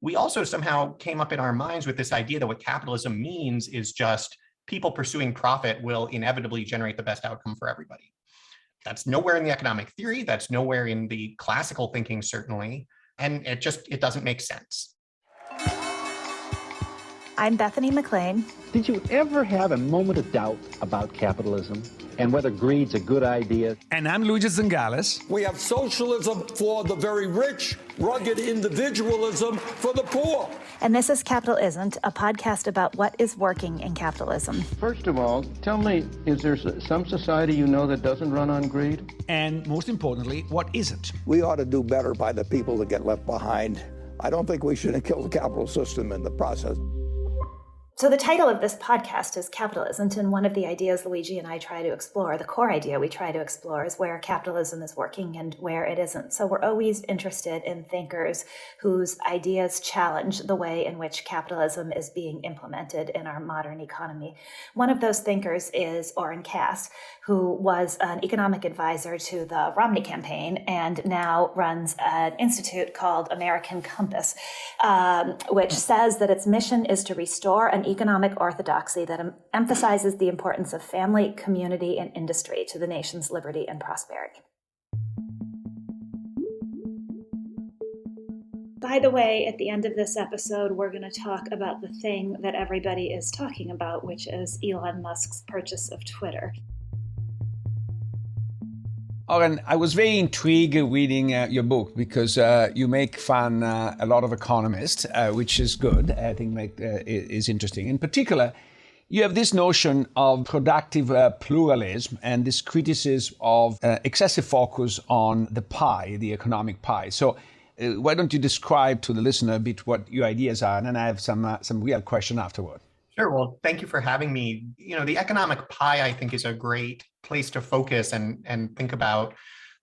we also somehow came up in our minds with this idea that what capitalism means is just people pursuing profit will inevitably generate the best outcome for everybody. That's nowhere in the economic theory. That's nowhere in the classical thinking, certainly. And it doesn't make sense. I'm Bethany McLean. Did you ever have a moment of doubt about capitalism and whether greed's a good idea? And I'm Luigi. We have socialism for the very rich, rugged individualism for the poor. And this is Capitalism, a podcast about what is working in capitalism. First of all, tell me, is there some society you know that doesn't run on greed? And most importantly, what isn't? We ought to do better by the people that get left behind. I don't think we should kill the capital system in the process. So the title of this podcast is Capitalism, and one of the ideas Luigi and I try to explore, the core idea we try to explore, is where capitalism is working and where it isn't. So we're always interested in thinkers whose ideas challenge the way in which capitalism is being implemented in our modern economy. One of those thinkers is Oren Cass, who was an economic advisor to the Romney campaign and now runs an institute called American Compass, which says that its mission is to restore an economic orthodoxy that emphasizes the importance of family, community, and industry to the nation's liberty and prosperity. By the way, at the end of this episode, we're going to talk about the thing that everybody is talking about, which is Elon Musk's purchase of Twitter. Oren, I was very intrigued reading your book because you make fun a lot of economists, which is good. I think is interesting. In particular, you have this notion of productive pluralism and this criticism of excessive focus on the pie, the economic pie. So why don't you describe to the listener a bit what your ideas are, and then I have some real question afterward. Sure. Well, thank you for having me. You know, the economic pie, I think, is a great place to focus and think about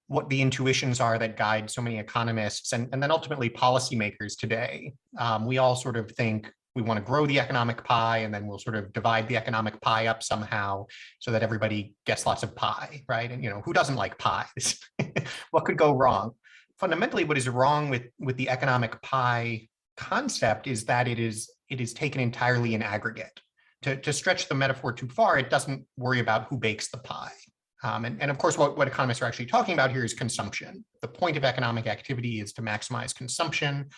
what the intuitions are that guide so many economists and then ultimately policymakers today. We all sort of think we want to grow the economic pie, and then we'll sort of divide the economic pie up somehow so that everybody gets lots of pie, right? And, you know, who doesn't like pies? What could go wrong? Fundamentally, what is wrong with the economic pie concept is that it is taken entirely in aggregate. To stretch the metaphor too far, it doesn't worry about who bakes the pie. And of course, what economists are actually talking about here is consumption. The point of economic activity is to maximize consumption.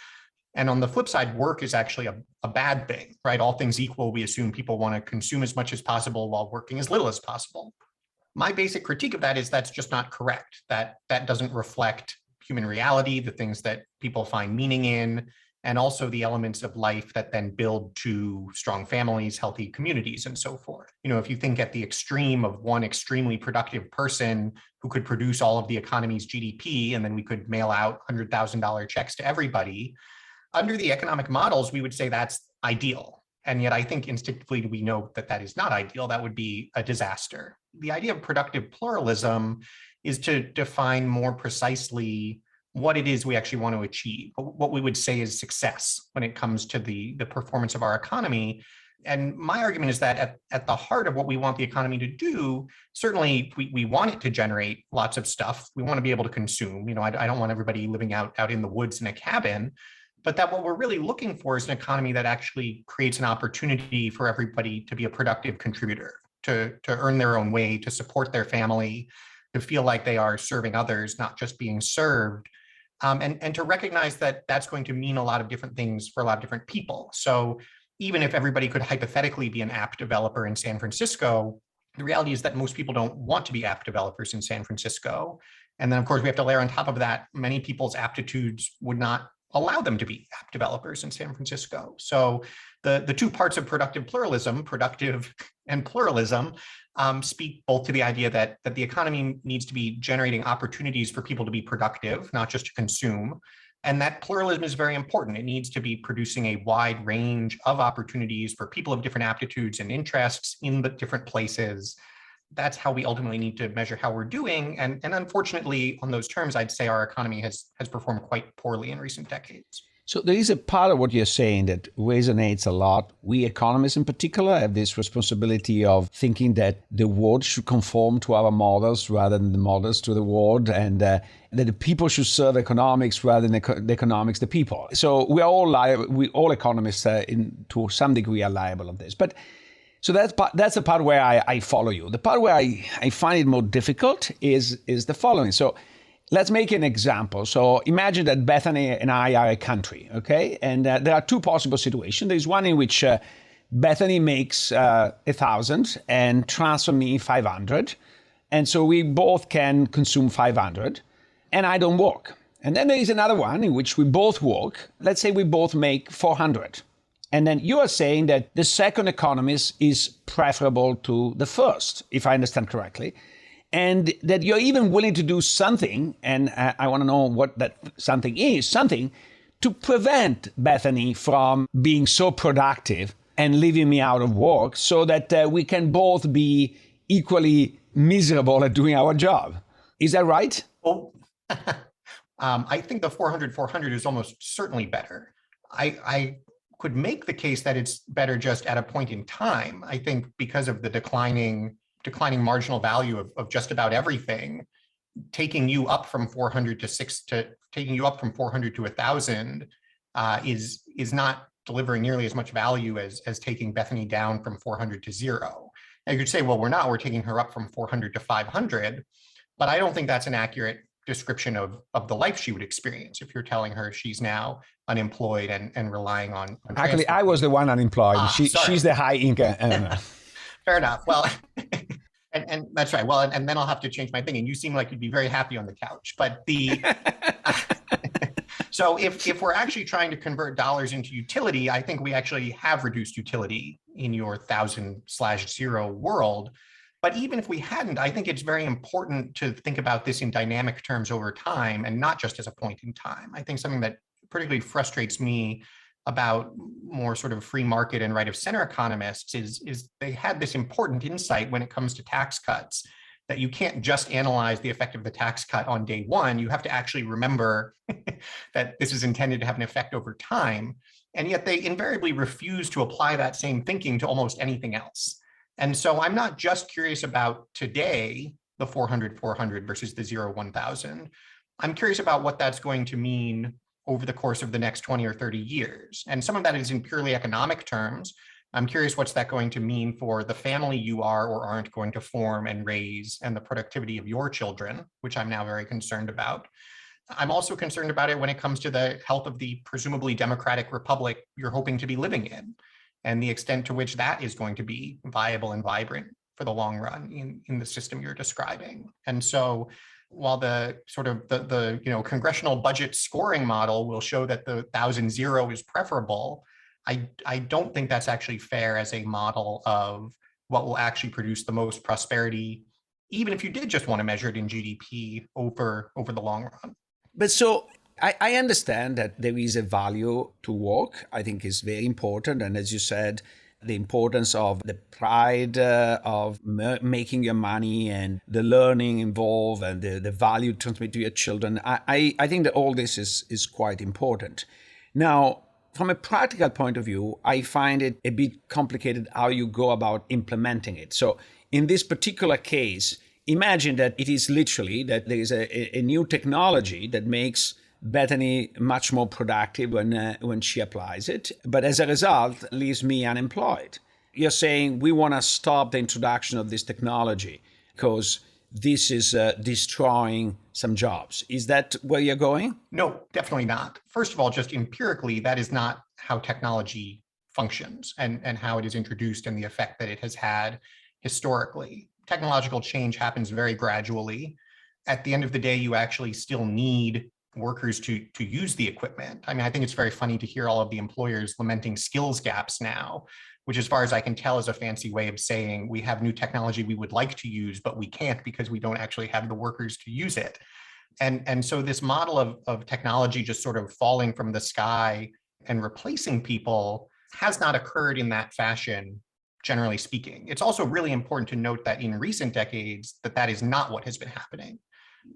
And on the flip side, work is actually a bad thing, right? All things equal, we assume people want to consume as much as possible while working as little as possible. My basic critique of that is that's just not correct. That doesn't reflect human reality, the things that people find meaning in, and also the elements of life that then build to strong families, healthy communities, and so forth. You know, if you think at the extreme of one extremely productive person who could produce all of the economy's GDP, and then we could mail out $100,000 checks to everybody, under the economic models, we would say that's ideal. And yet I think instinctively we know that that is not ideal. That would be a disaster. The idea of productive pluralism is to define more precisely what it is we actually want to achieve, what we would say is success when it comes to the performance of our economy. And my argument is that at the heart of what we want the economy to do, certainly we want it to generate lots of stuff. We want to be able to consume. You know, I don't want everybody living out in the woods in a cabin, but that what we're really looking for is an economy that actually creates an opportunity for everybody to be a productive contributor, to earn their own way, to support their family, to feel like they are serving others, not just being served. And to recognize that that's going to mean a lot of different things for a lot of different people. So even if everybody could hypothetically be an app developer in San Francisco, the reality is that most people don't want to be app developers in San Francisco. And then, of course, we have to layer on top of that, many people's aptitudes would not allow them to be app developers in San Francisco. So the two parts of productive pluralism, productive and pluralism, speak both to the idea that the economy needs to be generating opportunities for people to be productive, not just to consume, and that pluralism is very important. It needs to be producing a wide range of opportunities for people of different aptitudes and interests in the different places. That's how we ultimately need to measure how we're doing. And unfortunately, on those terms, I'd say our economy has performed quite poorly in recent decades. So there is a part of what you're saying that resonates a lot. We economists in particular have this responsibility of thinking that the world should conform to our models rather than the models to the world, and that the people should serve economics rather than the economics the people. So we are all liable, we all economists to some degree are liable of this. But so that's the part where I follow you. The part where I find it more difficult is the following. So let's make an example. So imagine that Bethany and I are a country, okay? And there are two possible situations. There's one in which Bethany makes 1,000 and transfer me 500. And so we both can consume 500 and I don't work. And then there is another one in which we both work. Let's say we both make 400. And then you are saying that the second economist is preferable to the first, if I understand correctly. And that you're even willing to do something, and I want to know what that something is, something to prevent Bethany from being so productive and leaving me out of work so that we can both be equally miserable at doing our job. Is that right? Well, I think the 400 is almost certainly better. I could make the case that it's better just at a point in time. I think because of the declining marginal value of just about everything, taking you up from 400 to taking you up from 400 to 1,000 is not delivering nearly as much value as taking Bethany down from 400 to 0. Now you could say, well, we're taking her up from 400 to 500, but I don't think that's an accurate description of the life she would experience if you're telling her she's now unemployed and relying on Actually, I was the one unemployed. She's the high income. Fair enough. Well, and that's right. Well, and then I'll have to change my thing. And you seem like you'd be very happy on the couch. But so if we're actually trying to convert dollars into utility, I think we actually have reduced utility in your 1,000/0 world. But even if we hadn't, I think it's very important to think about this in dynamic terms over time and not just as a point in time. I think something that particularly frustrates me about more sort of free market and right of center economists is they had this important insight when it comes to tax cuts, that you can't just analyze the effect of the tax cut on day one. You have to actually remember that this is intended to have an effect over time. And yet they invariably refuse to apply that same thinking to almost anything else. And so I'm not just curious about today, the 400 versus the 1,000. I'm curious about what that's going to mean over the course of the next 20 or 30 years. And some of that is in purely economic terms. I'm curious what's that going to mean for the family you are or aren't going to form and raise and the productivity of your children, which I'm now very concerned about. I'm also concerned about it when it comes to the health of the presumably democratic republic you're hoping to be living in, and the extent to which that is going to be viable and vibrant for the long run in the system you're describing. And so while the sort of the congressional budget scoring model will show that the 1,000 is preferable, I don't think that's actually fair as a model of what will actually produce the most prosperity, even if you did just want to measure it in GDP over the long run. But so I understand that there is a value to work. I think is very important. And as you said, the importance of the pride of making your money and the learning involved and the value transmitted to your children. I think that all this is quite important. Now, from a practical point of view, I find it a bit complicated how you go about implementing it. So in this particular case, imagine that it is literally that there is a new technology that makes Bethany much more productive when she applies it, but as a result leaves me unemployed. You're saying we want to stop the introduction of this technology because this is destroying some jobs. Is that where you're going? No, definitely not. First of all, just empirically, that is not how technology functions and how it is introduced and the effect that it has had historically. Technological change happens very gradually. At the end of the day, you actually still need workers to use the equipment. I mean, I think it's very funny to hear all of the employers lamenting skills gaps now, which as far as I can tell is a fancy way of saying we have new technology we would like to use, but we can't because we don't actually have the workers to use it. And so this model of technology just sort of falling from the sky and replacing people has not occurred in that fashion, generally speaking. It's also really important to note that in recent decades, that is not what has been happening.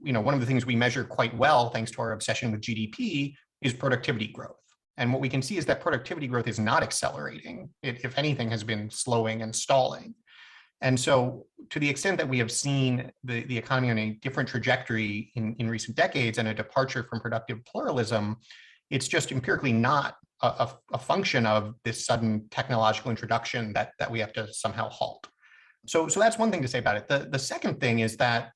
One of the things we measure quite well, thanks to our obsession with GDP, is productivity growth. And what we can see is that productivity growth is not accelerating. It, if anything, has been slowing and stalling. And so to the extent that we have seen the economy on a different trajectory in recent decades and a departure from productive pluralism, it's just empirically not a function of this sudden technological introduction that we have to somehow halt. So that's one thing to say about it. The second thing is that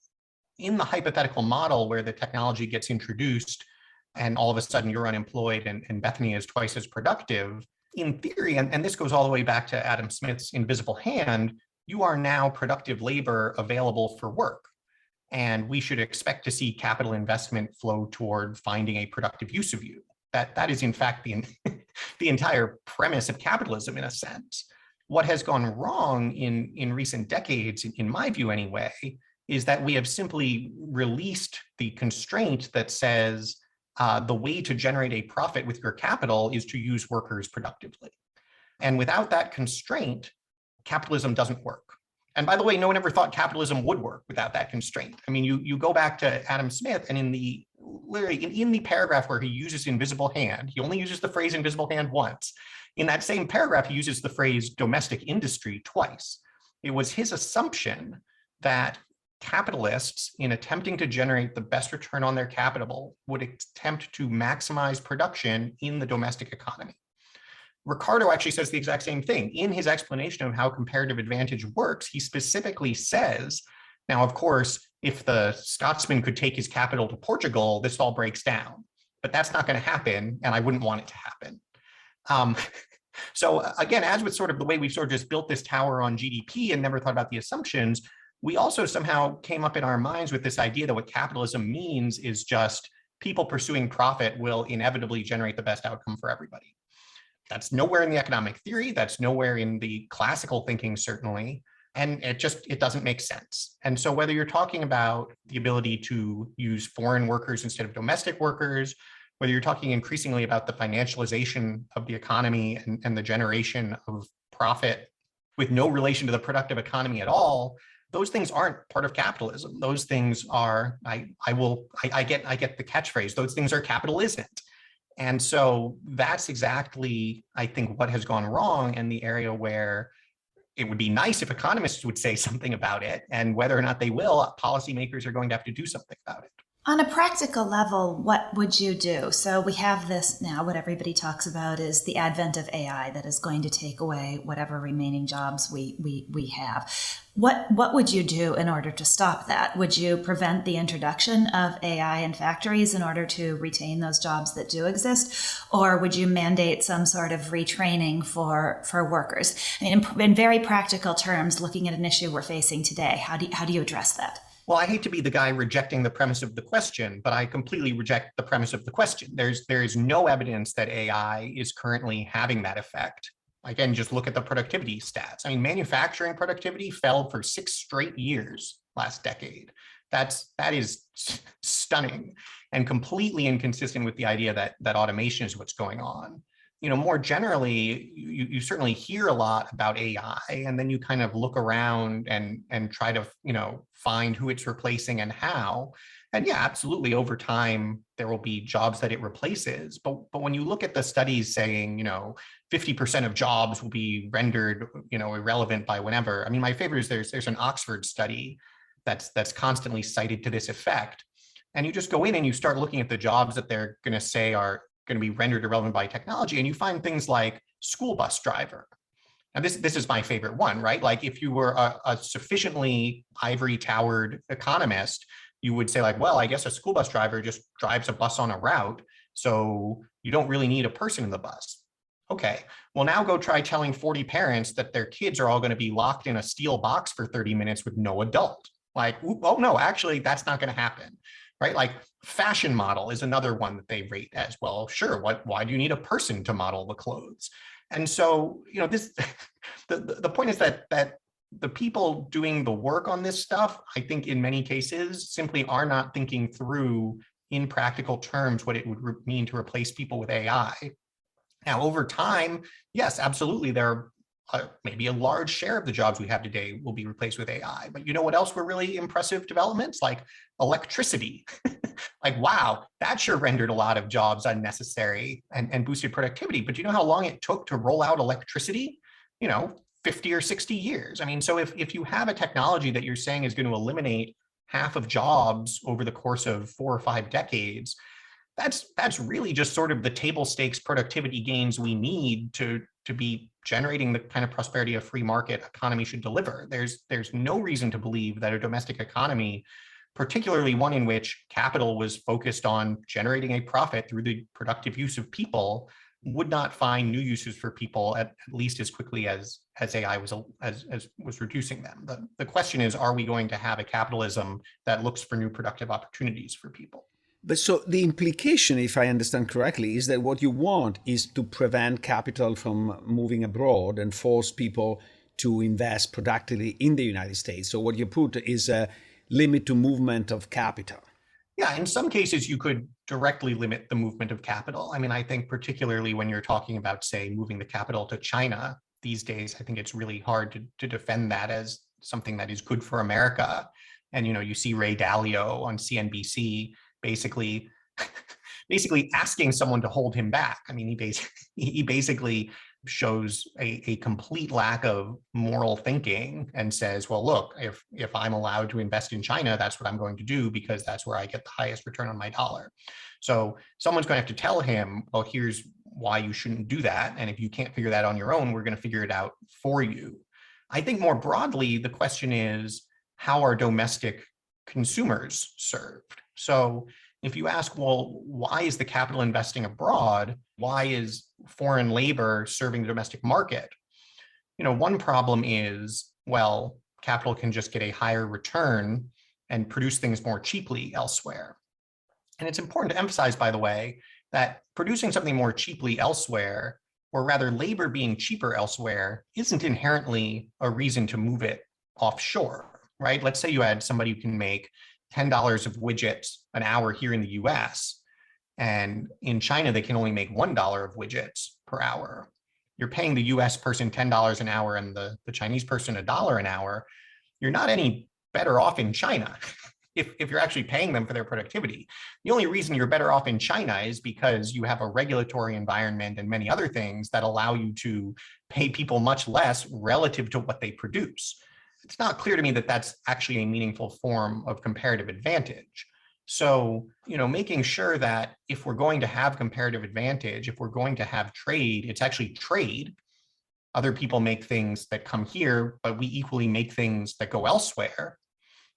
in the hypothetical model where the technology gets introduced and all of a sudden you're unemployed and Bethany is twice as productive, in theory, and this goes all the way back to Adam Smith's invisible hand, you are now productive labor available for work. And we should expect to see capital investment flow toward finding a productive use of you. That is in fact the entire premise of capitalism in a sense. What has gone wrong in recent decades, in my view anyway, is that we have simply released the constraint that says the way to generate a profit with your capital is to use workers productively. And without that constraint, capitalism doesn't work. And by the way, no one ever thought capitalism would work without that constraint. I mean, you go back to Adam Smith, and literally in the paragraph where he uses invisible hand, he only uses the phrase invisible hand once. In that same paragraph, he uses the phrase domestic industry twice. It was his assumption that capitalists, in attempting to generate the best return on their capital, would attempt to maximize production in the domestic economy. Ricardo actually says the exact same thing. In his explanation of how comparative advantage works, he specifically says, now, of course, if the Scotsman could take his capital to Portugal, this all breaks down. But that's not going to happen, and I wouldn't want it to happen. So again, as with sort of the way we've sort of just built this tower on GDP and never thought about the assumptions, we also somehow came up in our minds with this idea that what capitalism means is just people pursuing profit will inevitably generate the best outcome for everybody. That's nowhere in the economic theory. That's nowhere in the classical thinking, certainly. And it doesn't make sense. And so whether you're talking about the ability to use foreign workers instead of domestic workers, whether you're talking increasingly about the financialization of the economy and the generation of profit with no relation to the productive economy at all, those things aren't part of capitalism. Those things are, I get the catchphrase, those things are capital isn't. And so that's exactly, I think, what has gone wrong, and the area where it would be nice if economists would say something about it, and whether or not they will, policymakers are going to have to do something about it. On a practical level, what would you do? So we have this now, what everybody talks about is the advent of AI that is going to take away whatever remaining jobs we have. What would you do in order to stop that? Would you prevent the introduction of AI in factories in order to retain those jobs that do exist? Or would you mandate some sort of retraining for workers? I mean, in very practical terms, looking at an issue we're facing today, how do you address that? Well, I hate to be the guy rejecting the premise of the question, but I completely reject the premise of the question. There is no evidence that AI is currently having that effect. Again, just look at the productivity stats. I mean, manufacturing productivity fell for 6 straight years last decade. That is stunning and completely inconsistent with the idea that automation is what's going on. You know, more generally, you certainly hear a lot about AI, and then you kind of look around and try to, find who it's replacing and how. And yeah, absolutely, over time, there will be jobs that it replaces. But when you look at the studies saying, 50% of jobs will be rendered, irrelevant by whenever. I mean, my favorite is there's an Oxford study that's constantly cited to this effect. And you just go in and you start looking at the jobs that they're going to say are going to be rendered irrelevant by technology, and you find things like school bus driver. Now, this is my favorite one, right? Like, if you were a sufficiently ivory towered economist, you would say, like, well, I guess a school bus driver just drives a bus on a route, so you don't really need a person in the bus. Okay, well, now go try telling 40 parents that their kids are all going to be locked in a steel box for 30 minutes with no adult. Like, oh no, actually, that's not going to happen. Right? Like, fashion model is another one that they rate as well. Sure, why do you need a person to model the clothes? And so, the point is that the people doing the work on this stuff, I think in many cases, simply are not thinking through in practical terms what it would mean to replace people with AI. Now, over time, yes, absolutely, there are maybe a large share of the jobs we have today will be replaced with AI. But you know what else were really impressive developments? Like electricity. Like, wow, that sure rendered a lot of jobs unnecessary and boosted productivity. But you know how long it took to roll out electricity? 50 or 60 years. I mean, so if you have a technology that you're saying is going to eliminate half of jobs over the course of 4 or 5 decades, that's really just sort of the table stakes productivity gains we need to be generating the kind of prosperity a free market economy should deliver. There's no reason to believe that a domestic economy, particularly one in which capital was focused on generating a profit through the productive use of people, would not find new uses for people at least as quickly as AI was reducing them. The question is, are we going to have a capitalism that looks for new productive opportunities for people? But so the implication, if I understand correctly, is that what you want is to prevent capital from moving abroad and force people to invest productively in the United States. So what you put is a limit to movement of capital. Yeah, in some cases, you could directly limit the movement of capital. I mean, I think particularly when you're talking about, say, moving the capital to China these days, I think it's really hard to defend that as something that is good for America. And, you see Ray Dalio on CNBC basically asking someone to hold him back. I mean, he basically shows a complete lack of moral thinking and says, well, look, if I'm allowed to invest in China, that's what I'm going to do because that's where I get the highest return on my dollar. So someone's going to have to tell him, well, here's why you shouldn't do that. And if you can't figure that on your own, we're going to figure it out for you. I think more broadly, the question is, how are domestic consumers served? So if you ask, well, why is the capital investing abroad? Why is foreign labor serving the domestic market? One problem is, well, capital can just get a higher return and produce things more cheaply elsewhere. And it's important to emphasize, by the way, that producing something more cheaply elsewhere, or rather labor being cheaper elsewhere, isn't inherently a reason to move it offshore, right? Let's say you had somebody who can make $10 of widgets an hour here in the US, and in China, they can only make $1 of widgets per hour. You're paying the US person $10 an hour and the Chinese person $1 an hour. You're not any better off in China if you're actually paying them for their productivity. The only reason you're better off in China is because you have a regulatory environment and many other things that allow you to pay people much less relative to what they produce. It's not clear to me that that's actually a meaningful form of comparative advantage. So, making sure that if we're going to have comparative advantage, if we're going to have trade, it's actually trade. Other people make things that come here, but we equally make things that go elsewhere,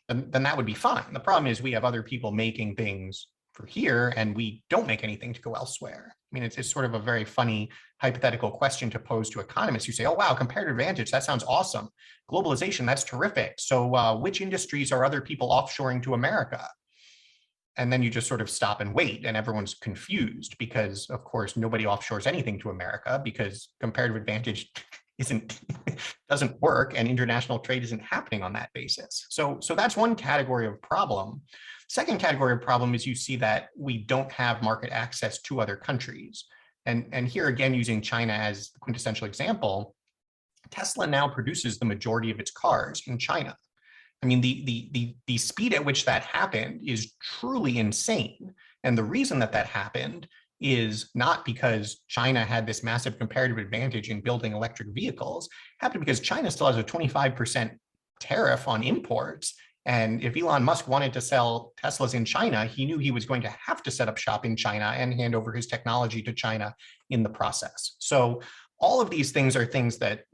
then that would be fine. The problem is we have other people making things for here and we don't make anything to go elsewhere. I mean, it's sort of a very funny hypothetical question to pose to economists who say, oh, wow, comparative advantage, that sounds awesome. Globalization, that's terrific. So which industries are other people offshoring to America? And then you just sort of stop and wait and everyone's confused because, of course, nobody offshores anything to America because comparative advantage doesn't work and international trade isn't happening on that basis. So that's one category of problem. Second category of problem is you see that we don't have market access to other countries. And here again, using China as the quintessential example, Tesla now produces the majority of its cars in China. I mean, the speed at which that happened is truly insane. And the reason that happened is not because China had this massive comparative advantage in building electric vehicles. It happened because China still has a 25% tariff on imports. And if Elon Musk wanted to sell Teslas in China, he knew he was going to have to set up shop in China and hand over his technology to China in the process. So all of these things are things that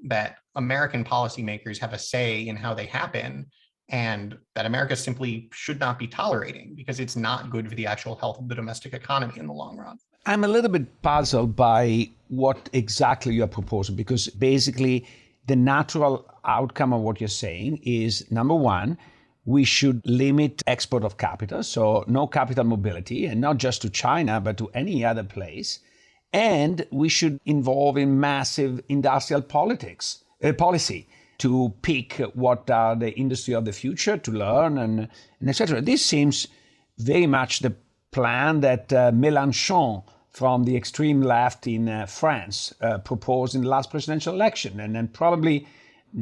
American policymakers have a say in how they happen, and that America simply should not be tolerating because it's not good for the actual health of the domestic economy in the long run. I'm a little bit puzzled by what exactly you're proposing, because basically the natural outcome of what you're saying is, number one, we should limit export of capital, so no capital mobility, and not just to China, but to any other place. And we should involve in massive industrial policy to pick what are the industry of the future, to learn, and etc. This seems very much the plan that Mélenchon from the extreme left in France proposed in the last presidential election. And then probably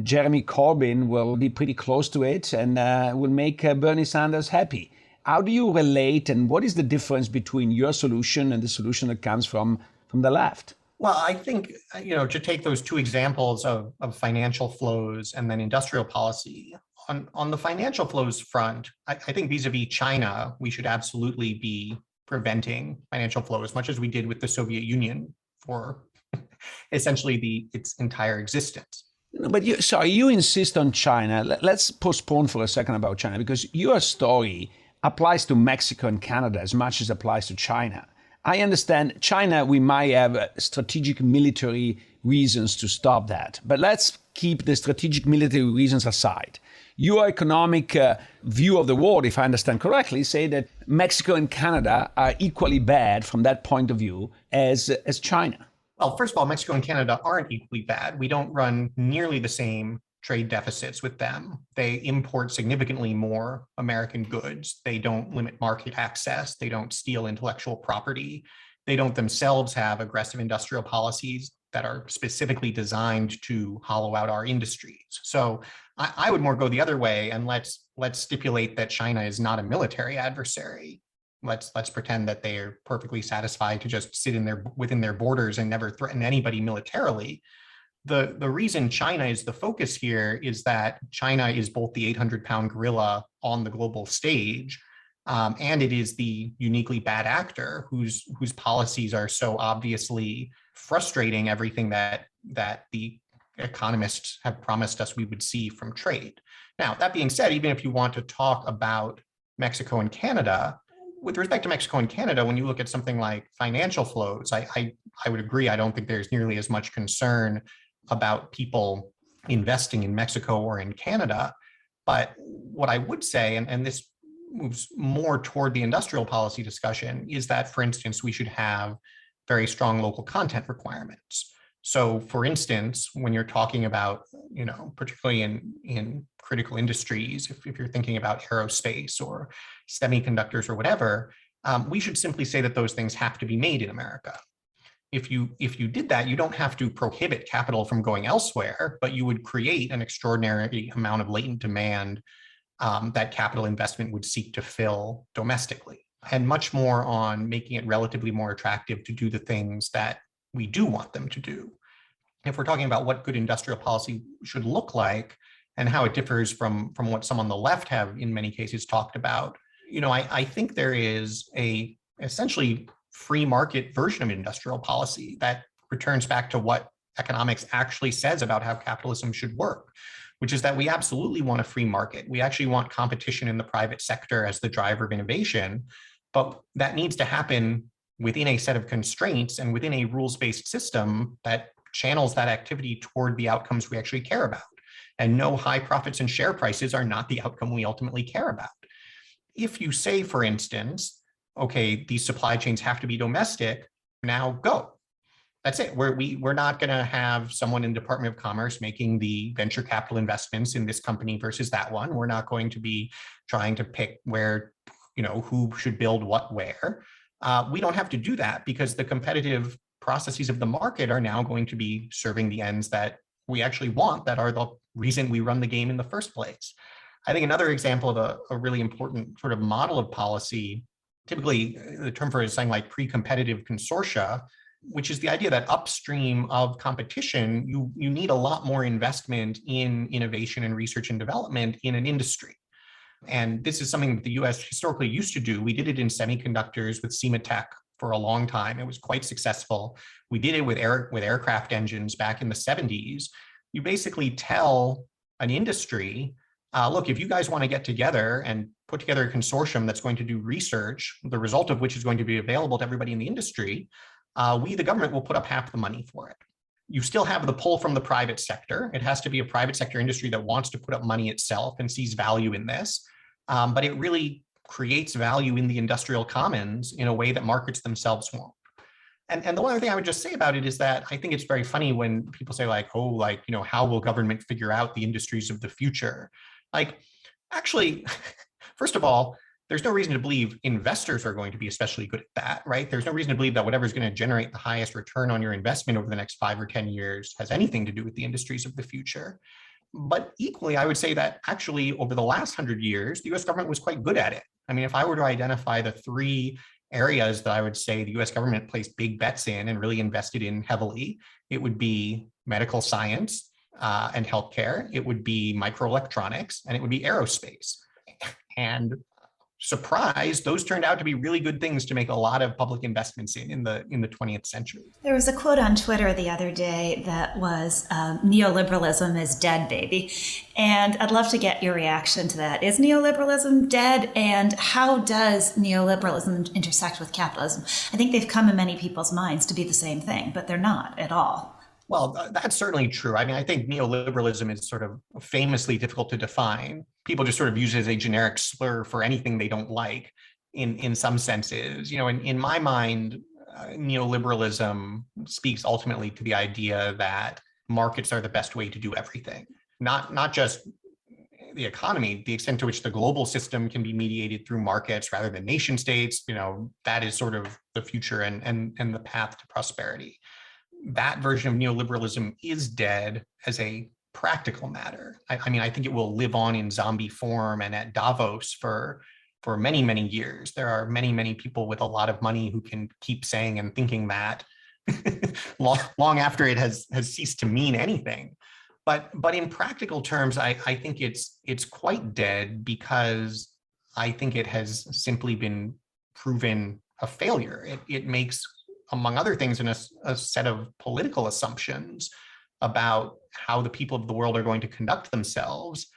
Jeremy Corbyn will be pretty close to it and will make Bernie Sanders happy. How do you relate, and what is the difference between your solution and the solution that comes from the left? Well, I think, to take those two examples of financial flows and then industrial policy, on the financial flows front, I think vis-a-vis China, we should absolutely be preventing financial flows, much as we did with the Soviet Union for essentially its entire existence. But you insist on China. Let's postpone for a second about China, because your story applies to Mexico and Canada as much as it applies to China. I understand China, we might have strategic military reasons to stop that. But let's keep the strategic military reasons aside. Your economic view of the world, if I understand correctly, say that Mexico and Canada are equally bad from that point of view as China. Well, first of all, Mexico and Canada aren't equally bad. We don't run nearly the same trade deficits with them. They import significantly more American goods. They don't limit market access. They don't steal intellectual property. They don't themselves have aggressive industrial policies that are specifically designed to hollow out our industries. So I would more go the other way, and let's stipulate that China is not a military adversary. Let's pretend that they are perfectly satisfied to just sit within their borders and never threaten anybody militarily. The reason China is the focus here is that China is both the 800-pound gorilla on the global stage, and it is the uniquely bad actor whose policies are so obviously frustrating everything that the economists have promised us we would see from trade. Now, that being said, even if you want to talk about Mexico and Canada, with respect to Mexico and Canada, when you look at something like financial flows, I would agree. I don't think there's nearly as much concern about people investing in Mexico or in Canada. But what I would say, and this moves more toward the industrial policy discussion, is that, for instance, we should have very strong local content requirements. So, for instance, when you're talking about, particularly in critical industries, if you're thinking about aerospace or semiconductors or whatever, we should simply say that those things have to be made in America. If you did that, you don't have to prohibit capital from going elsewhere, but you would create an extraordinary amount of latent demand that capital investment would seek to fill domestically, and much more on making it relatively more attractive to do the things that we do want them to do. If we're talking about what good industrial policy should look like and how it differs from what some on the left have in many cases talked about, I think there is a essentially free market version of industrial policy that returns back to what economics actually says about how capitalism should work, which is that we absolutely want a free market. We actually want competition in the private sector as the driver of innovation, but that needs to happen within a set of constraints and within a rules-based system that channels that activity toward the outcomes we actually care about. And no high profits and share prices are not the outcome we ultimately care about. If you say, for instance, okay, these supply chains have to be domestic, now go. That's it. We're not going to have someone in the Department of Commerce making the venture capital investments in this company versus that one. We're not going to be trying to pick where, who should build what where. We don't have to do that because the competitive processes of the market are now going to be serving the ends that we actually want, that are the reason we run the game in the first place. I think another example of a really important sort of model of policy, typically the term for it is something like pre-competitive consortia, which is the idea that upstream of competition, you need a lot more investment in innovation and research and development in an industry. And this is something that the US historically used to do. We did it in semiconductors with Sematech for a long time. It was quite successful. We did it with aircraft engines back in the 70s. You basically tell an industry, look, if you guys want to get together and put together a consortium that's going to do research, the result of which is going to be available to everybody in the industry, we, the government, will put up half the money for it. You still have the pull from the private sector. It has to be a private sector industry that wants to put up money itself and sees value in this. But it really creates value in the industrial commons in a way that markets themselves won't. And the one other thing I would just say about it is that I think it's very funny when people say how will government figure out the industries of the future? Actually, first of all, there's no reason to believe investors are going to be especially good at that, right? There's no reason to believe that whatever's going to generate the highest return on your investment over the next 5 or 10 years has anything to do with the industries of the future. But equally, I would say that actually over the last 100 years, the US government was quite good at it. I mean, if I were to identify the 3 areas that I would say the US government placed big bets in and really invested in heavily, it would be medical science and healthcare, it would be microelectronics, and it would be aerospace. And surprise, those turned out to be really good things to make a lot of public investments in the 20th century. There was a quote on Twitter the other day that was, neoliberalism is dead, baby. And I'd love to get your reaction to that. Is neoliberalism dead? And how does neoliberalism intersect with capitalism? I think they've come in many people's minds to be the same thing, but they're not at all. Well, that's certainly true. I mean, I think neoliberalism is sort of famously difficult to define. People just sort of use it as a generic slur for anything they don't like in some senses. You know, in my mind, neoliberalism speaks ultimately to the idea that markets are the best way to do everything, not just the economy, the extent to which the global system can be mediated through markets rather than nation states. You know, that is sort of the future and the path to prosperity. That version of neoliberalism is dead as a practical matter. I mean, I think it will live on in zombie form and at Davos for many, many years. There are many, many people with a lot of money who can keep saying and thinking that long after it has ceased to mean anything. But in practical terms, I think it's quite dead because I think it has simply been proven a failure. It makes, among other things, in a set of political assumptions about how the people of the world are going to conduct themselves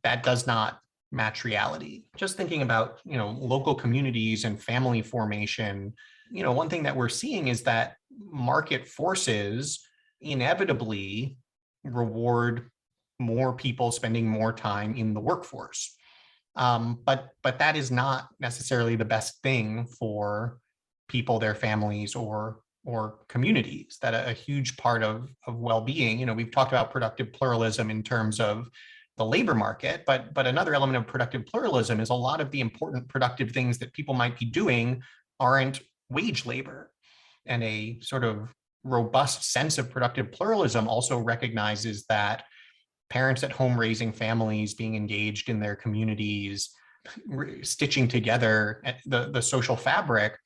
that does not match reality. Just thinking about, you know, local communities and family formation, you know, one thing that we're seeing is that market forces inevitably reward more people spending more time in the workforce. But that is not necessarily the best thing for people, their families, or communities. That a huge part of well-being, you know, we've talked about productive pluralism in terms of the labor market, but another element of productive pluralism is a lot of the important productive things that people might be doing aren't wage labor. And a sort of robust sense of productive pluralism also recognizes that parents at home raising families, being engaged in their communities, stitching together the social fabric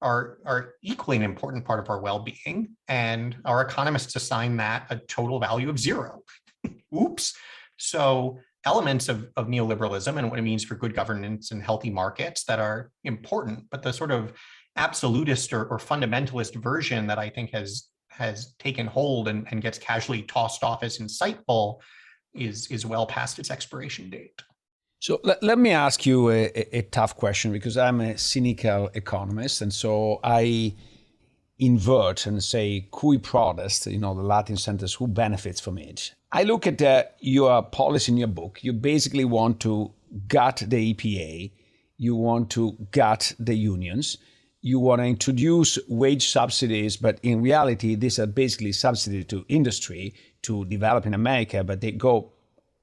are equally an important part of our well-being, and our economists assign that a total value of 0. Oops. So elements of neoliberalism and what it means for good governance and healthy markets that are important, but the sort of absolutist or fundamentalist version that I think has taken hold and gets casually tossed off as insightful is well past its expiration date. So let me ask you a tough question, because I'm a cynical economist, and so I invert and say cui prodest, you know, the Latin sentence, who benefits from it. I look at your policy in your book. You basically want to gut the EPA, you want to gut the unions, you want to introduce wage subsidies, but in reality, these are basically subsidies to industry to develop in America, but they go,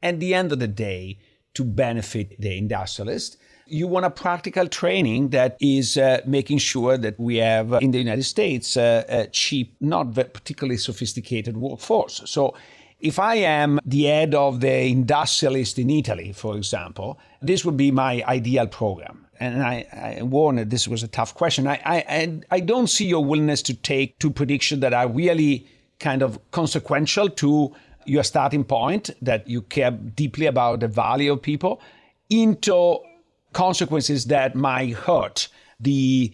at the end of the day, to benefit the industrialist. You want a practical training that is making sure that we have in the United States a cheap, not particularly sophisticated workforce. So if I am the head of the industrialist in Italy, for example, this would be my ideal program. And I warned that this was a tough question. I don't see your willingness to take two predictions that are really kind of consequential to your starting point, that you care deeply about the value of people, into consequences that might hurt the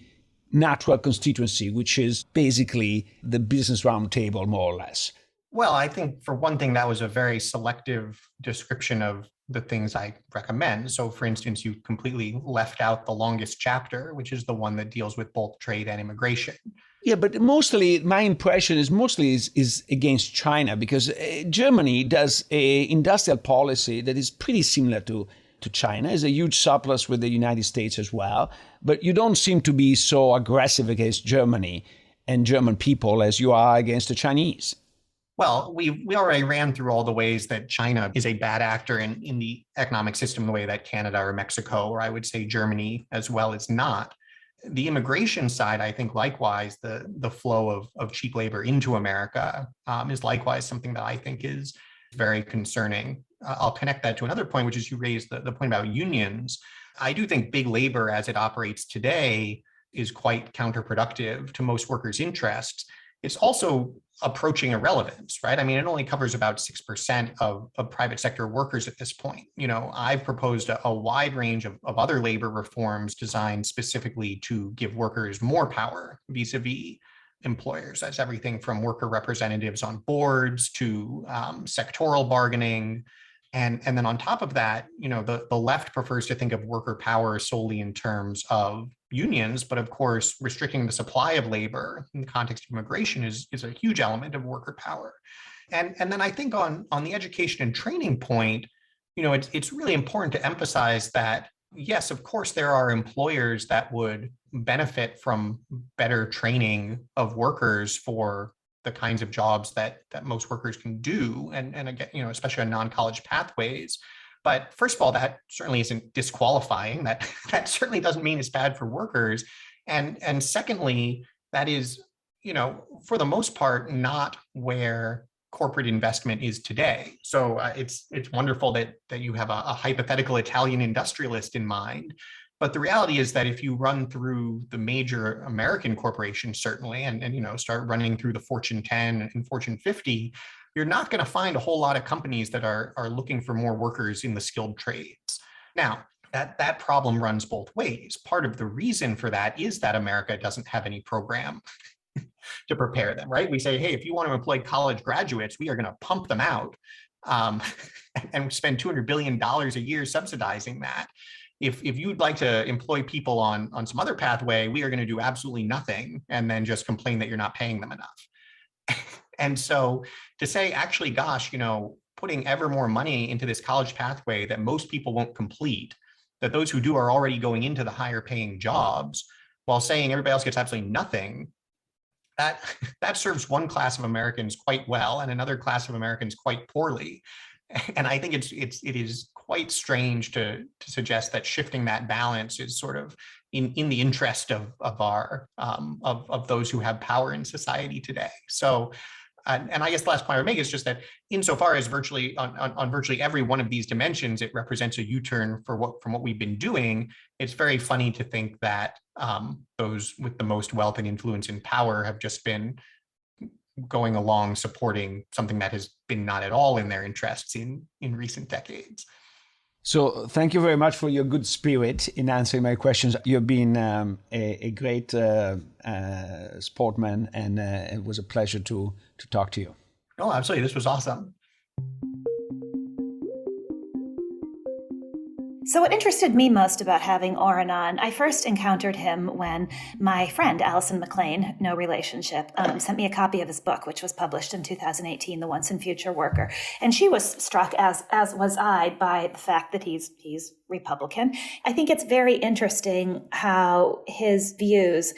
natural constituency, which is basically the business roundtable, more or less. Well, I think for one thing, that was a very selective description of the things I recommend. So for instance, you completely left out the longest chapter, which is the one that deals with both trade and immigration. Yeah, but mostly my impression is against China, because Germany does a industrial policy that is pretty similar to China. It's a huge surplus with the United States as well. But you don't seem to be so aggressive against Germany and German people as you are against the Chinese. Well, we already ran through all the ways that China is a bad actor in the economic system, the way that Canada or Mexico, or I would say Germany as well, is not. The immigration side, I think, likewise, the flow of cheap labor into America is likewise something that I think is very concerning. I'll connect that to another point, which is you raised the point about unions. I do think big labor as it operates today is quite counterproductive to most workers' interests. It's also approaching irrelevance, right? I mean, it only covers about 6% of private sector workers at this point. I've proposed a wide range of other labor reforms designed specifically to give workers more power vis-a-vis employers. That's everything from worker representatives on boards to sectoral bargaining. And then on top of that, the left prefers to think of worker power solely in terms of unions, but of course, restricting the supply of labor in the context of immigration is a huge element of worker power. And then I think on the education and training point, it's really important to emphasize that, yes, of course, there are employers that would benefit from better training of workers for the kinds of jobs that most workers can do, and again, especially on non-college pathways. But first of all, that certainly isn't disqualifying. That certainly doesn't mean it's bad for workers. And secondly, that is, for the most part, not where corporate investment is today. So it's wonderful that you have a hypothetical Italian industrialist in mind. But the reality is that if you run through the major American corporations, certainly, and start running through the Fortune 10 and Fortune 50, you're not going to find a whole lot of companies that are looking for more workers in the skilled trades. Now, that problem runs both ways. Part of the reason for that is that America doesn't have any program to prepare them, right? We say, hey, if you want to employ college graduates, we are going to pump them out and spend $200 billion a year subsidizing that. If you'd like to employ people on some other pathway, we are going to do absolutely nothing and then just complain that you're not paying them enough. And so to say, actually, gosh, putting ever more money into this college pathway that most people won't complete, that those who do are already going into the higher paying jobs, while saying everybody else gets absolutely nothing, that serves one class of Americans quite well and another class of Americans quite poorly. And I think it is quite strange to suggest that shifting that balance is sort of in the interest of those who have power in society today. So, and I guess the last point I would make is just that insofar as virtually on virtually every one of these dimensions, it represents a U-turn from what we've been doing. It's very funny to think that those with the most wealth and influence and power have just been going along supporting something that has been not at all in their interests in recent decades. So thank you very much for your good spirit in answering my questions. You've been a great sportman, and it was a pleasure to talk to you. Oh, absolutely. This was awesome. So what interested me most about having Oren on, I first encountered him when my friend, Allison McLean, no relationship, sent me a copy of his book, which was published in 2018, The Once and Future Worker. And she was struck, as was I, by the fact that he's Republican. I think it's very interesting how his views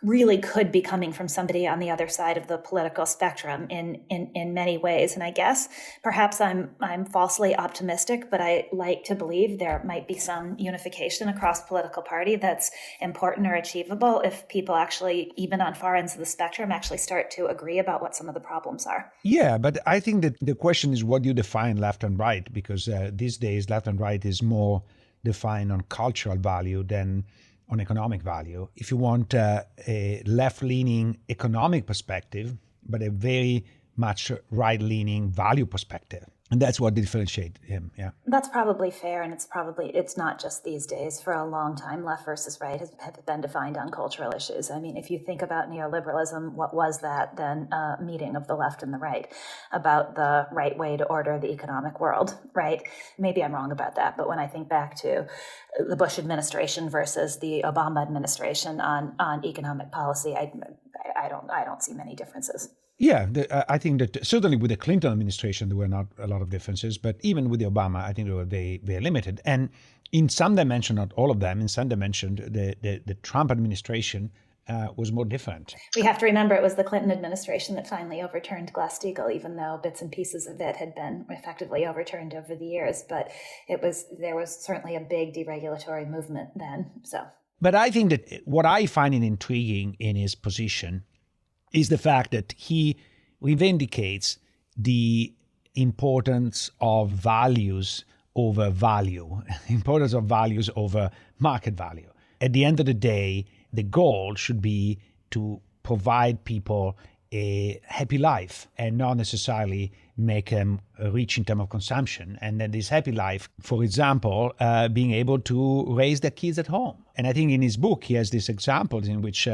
really could be coming from somebody on the other side of the political spectrum in many ways. And I guess perhaps I'm falsely optimistic, but I like to believe there might be some unification across political party that's important or achievable if people actually, even on far ends of the spectrum, actually start to agree about what some of the problems are. Yeah, but I think that the question is what you define left and right, because these days left and right is more defined on cultural value than on economic value. If you want a left-leaning economic perspective, but a very much right-leaning value perspective. And that's what differentiates him, yeah. That's probably fair, and it's not just these days. For a long time, left versus right have been defined on cultural issues. I mean, if you think about neoliberalism, what was that then? A meeting of the left and the right about the right way to order the economic world, right? Maybe I'm wrong about that, but when I think back to the Bush administration versus the Obama administration on economic policy, I don't see many differences. Yeah, I think that certainly with the Clinton administration, there were not a lot of differences, but even with the Obama, I think they were very, very limited. And in some dimension, not all of them, in some dimension, the Trump administration was more different. We have to remember it was the Clinton administration that finally overturned Glass-Steagall, even though bits and pieces of it had been effectively overturned over the years. But there was certainly a big deregulatory movement then. But I think that what I find intriguing in his position is the fact that he vindicates the importance of values over value, importance of values over market value. At the end of the day, the goal should be to provide people a happy life and not necessarily make them rich in terms of consumption. And then this happy life, for example, being able to raise their kids at home. And I think in his book, he has these examples in which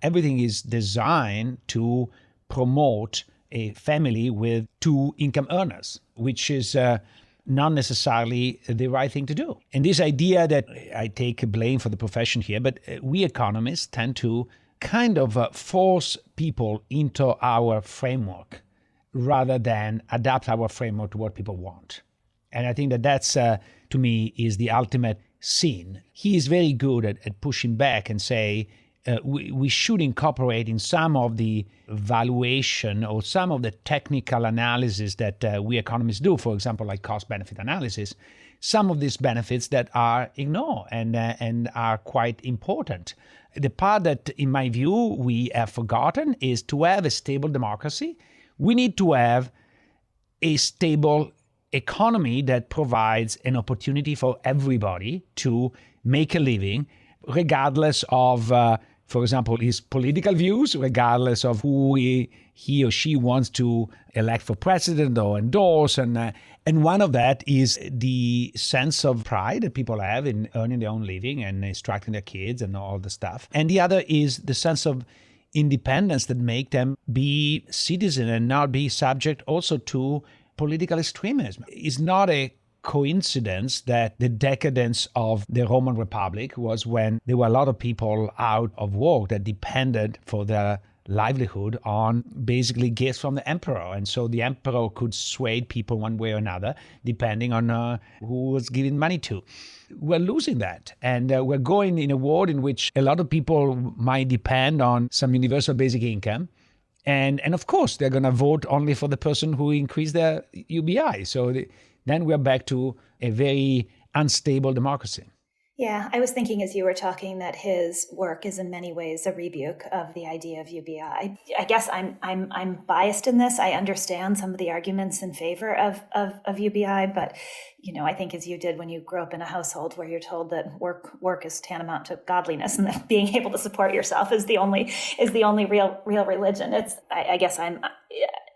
everything is designed to promote a family with two income earners, which is not necessarily the right thing to do. And this idea that I take blame for the profession here, but we economists tend to kind of force people into our framework rather than adapt our framework to what people want. And I think that that's, to me, is the ultimate sin. He is very good at pushing back and say, we should incorporate in some of the valuation or some of the technical analysis that we economists do, for example, like cost-benefit analysis, some of these benefits that are ignored and are quite important. The part that, in my view, we have forgotten is to have a stable democracy. We need to have a stable economy that provides an opportunity for everybody to make a living, regardless of for example, his political views, regardless of who he or she wants to elect for president or endorse. And one of that is the sense of pride that people have in earning their own living and instructing their kids and all the stuff. And the other is the sense of independence that make them be citizen and not be subject also to political extremism. It's not a coincidence that the decadence of the Roman Republic was when there were a lot of people out of work that depended for their livelihood on basically gifts from the emperor. And so the emperor could sway people one way or another, depending on who was giving money to. We're losing that. And we're going in a world in which a lot of people might depend on some universal basic income. And of course, they're going to vote only for the person who increased their UBI. So then we're back to a very unstable democracy. Yeah, I was thinking as you were talking that his work is in many ways a rebuke of the idea of UBI. I guess I'm biased in this. I understand some of the arguments in favor of UBI, but I think as you did when you grew up in a household where you're told that work is tantamount to godliness and that being able to support yourself is the only real religion. I guess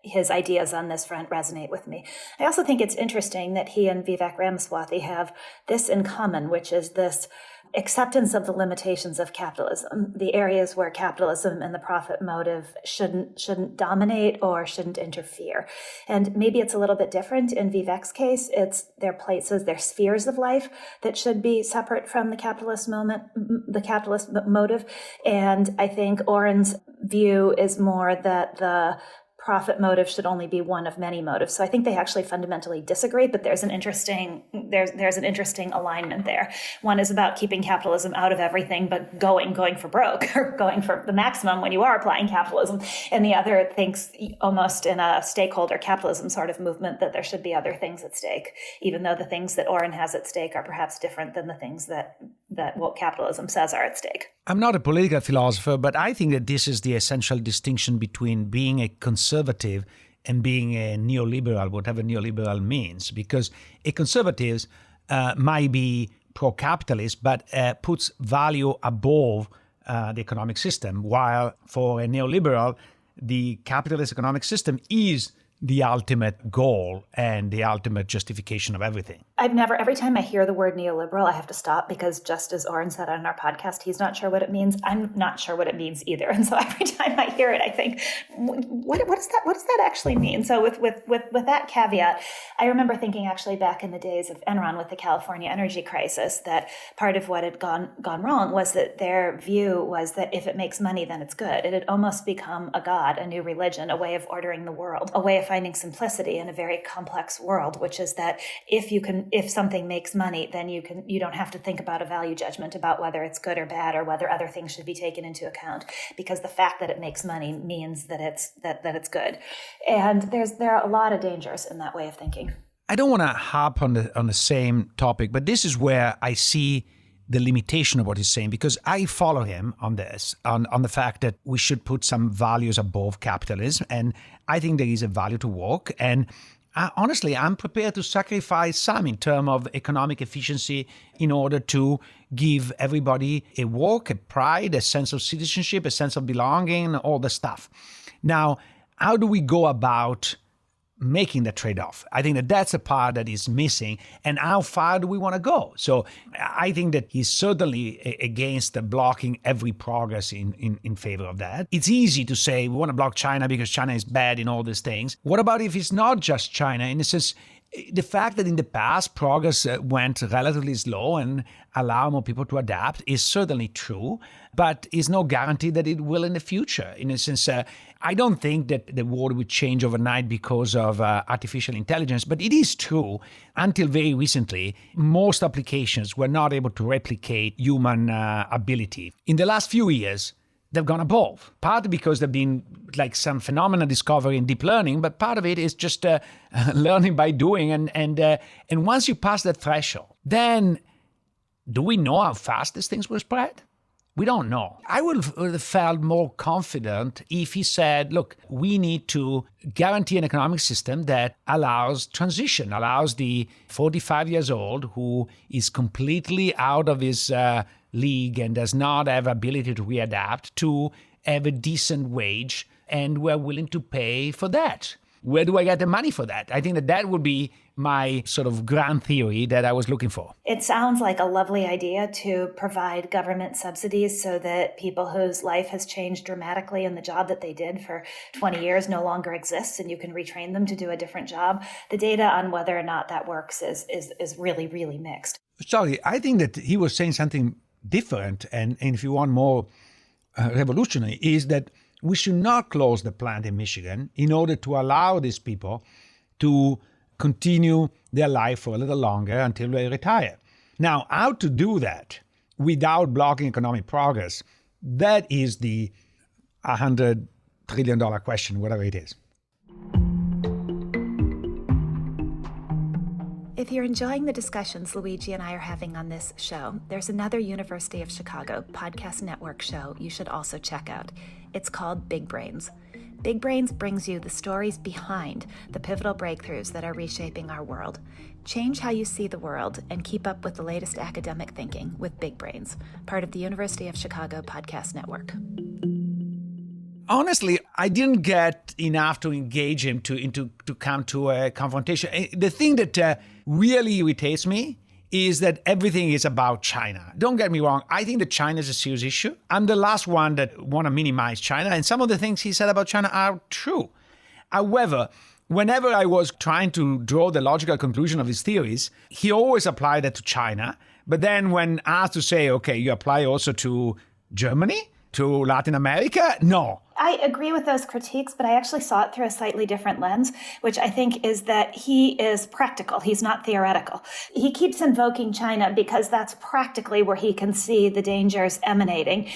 his ideas on this front resonate with me. I also think it's interesting that he and Vivek Ramaswamy have this in common, which is this acceptance of the limitations of capitalism, the areas where capitalism and the profit motive shouldn't dominate or shouldn't interfere. And maybe it's a little bit different in Vivek's case. It's their places, their spheres of life that should be separate from the capitalist motive. And I think Oren's view is more that the profit motive should only be one of many motives. So I think they actually fundamentally disagree, but there's an interesting alignment there. One is about keeping capitalism out of everything, but going for broke or going for the maximum when you are applying capitalism. And the other thinks almost in a stakeholder capitalism sort of movement that there should be other things at stake, even though the things that Oren has at stake are perhaps different than the things that what capitalism says are at stake. I'm not a political philosopher, but I think that this is the essential distinction between being a conservative and being a neoliberal, whatever neoliberal means. Because a conservative might be pro-capitalist, but puts value above the economic system, while for a neoliberal, the capitalist economic system is the ultimate goal and the ultimate justification of everything. Every time I hear the word neoliberal, I have to stop because just as Oren said on our podcast, he's not sure what it means. I'm not sure what it means either. And so every time I hear it, I think, what does that actually mean? So with that caveat, I remember thinking actually back in the days of Enron with the California energy crisis, that part of what had gone wrong was that their view was that if it makes money, then it's good. It had almost become a god, a new religion, a way of ordering the world, a way of finding simplicity in a very complex world, which is that if you can if something makes money, then you don't have to think about a value judgment about whether it's good or bad or whether other things should be taken into account, because the fact that it makes money means that it's good. And there are a lot of dangers in that way of thinking. I don't want to harp on the same topic, but this is where I see the limitation of what he's saying, because I follow him on this, on the fact that we should put some values above capitalism. And I think there is a value to work. And honestly, I'm prepared to sacrifice some in terms of economic efficiency in order to give everybody a work, a pride, a sense of citizenship, a sense of belonging, all the stuff. Now, how do we go about making the trade-off? I think that that's a part that is missing. And how far do we want to go? So I think that he's certainly against blocking every progress in favor of that. It's easy to say we want to block China because China is bad in all these things. What about if it's not just China? In a sense, the fact that in the past progress went relatively slow and allow more people to adapt is certainly true, but is no guarantee that it will in the future. In a sense, I don't think that the world would change overnight because of artificial intelligence, but it is true. Until very recently, most applications were not able to replicate human ability. In the last few years, they've gone above, partly because there've been like some phenomena discovery in deep learning, but part of it is just learning by doing. And once you pass that threshold, then do we know how fast these things will spread? We don't know. I would have felt more confident if he said, look, we need to guarantee an economic system that allows transition, allows the 45 years old who is completely out of his league and does not have ability to readapt to have a decent wage, and we're willing to pay for that. Where do I get the money for that? I think that would be my sort of grand theory that I was looking for. It sounds like a lovely idea to provide government subsidies so that people whose life has changed dramatically and the job that they did for 20 years no longer exists and you can retrain them to do a different job. The data on whether or not that works is really, really mixed. Sorry, I think that he was saying something different, and if you want more revolutionary, is that we should not close the plant in Michigan in order to allow these people to continue their life for a little longer until they retire. Now, how to do that without blocking economic progress, that is the $100 trillion question, whatever it is. If you're enjoying the discussions Luigi and I are having on this show, there's another University of Chicago podcast network show you should also check out. It's called Big Brains. Big Brains brings you the stories behind the pivotal breakthroughs that are reshaping our world. Change how you see the world and keep up with the latest academic thinking with Big Brains, part of the University of Chicago podcast network. Honestly, I didn't get enough to engage him to come to a confrontation. The thing that really irritates me is that everything is about China. Don't get me wrong. I think that China is a serious issue. I'm the last one that want to minimize China, and some of the things he said about China are true. However, whenever I was trying to draw the logical conclusion of his theories, he always applied that to China. But then when asked to say, okay, you apply also to Germany, to Latin America, no. I agree with those critiques, but I actually saw it through a slightly different lens, which I think is that he is practical. He's not theoretical. He keeps invoking China because that's practically where he can see the dangers emanating.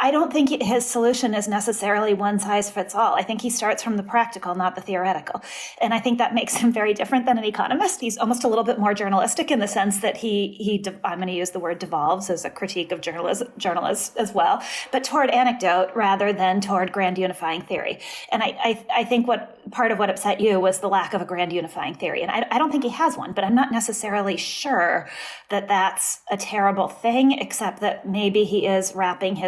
I don't think his solution is necessarily one size fits all. I think he starts from the practical, not the theoretical. And I think that makes him very different than an economist. He's almost a little bit more journalistic in the sense that I'm going to use the word devolves as a critique of journalists as well, but toward anecdote rather than toward grand unifying theory. And I think part of what upset you was the lack of a grand unifying theory. And I don't think he has one, but I'm not necessarily sure that that's a terrible thing, except that maybe he is wrapping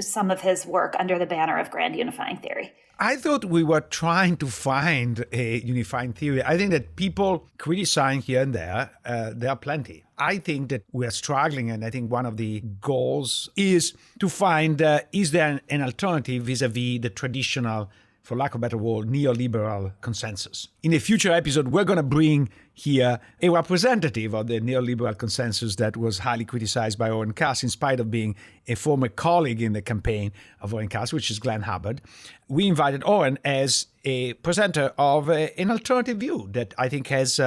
some of his work under the banner of grand unifying theory. I thought we were trying to find a unifying theory. I think that people criticizing here and there are plenty. I think that we're struggling, and I think one of the goals is to find, is there an alternative vis-a-vis the traditional, for lack of a better word, neoliberal consensus. In a future episode, we're going to bring here a representative of the neoliberal consensus that was highly criticized by Oren Cass, in spite of being a former colleague in the campaign of Oren Cass, which is Glenn Hubbard. We invited Oren as a presenter of an alternative view that I think has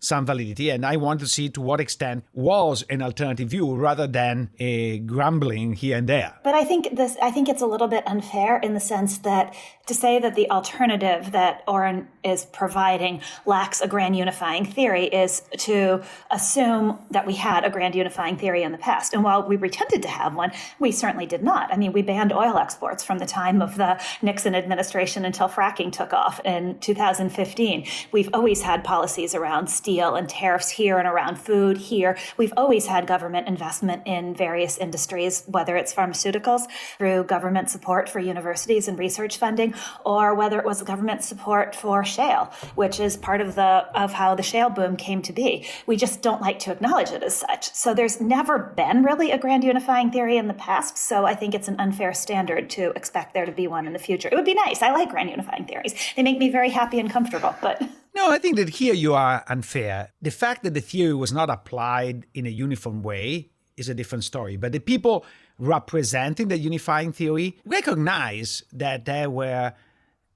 some validity. And I want to see to what extent was an alternative view rather than a grumbling here and there. But I think it's a little bit unfair in the sense that to say that the alternative that Oren is providing lacks a grand unifying theory is to assume that we had a grand unifying theory in the past. And while we pretended to have one, we certainly did not. I mean, we banned oil exports from the time of the Nixon administration until fracking took off in 2015. We've always had policies around steel and tariffs here and around food here. We've always had government investment in various industries, whether it's pharmaceuticals through government support for universities and research funding, or whether it was government support for shale, which is part of how the shale boom came to be. We just don't like to acknowledge it as such. So there's never been really a grand unifying theory in the past. So I think it's an unfair standard to expect there to be one in the future. It would be nice. I like grand unifying theories. They make me very happy and comfortable, but... No, I think that here you are unfair. The fact that the theory was not applied in a uniform way is a different story. But the people representing the unifying theory recognize that there were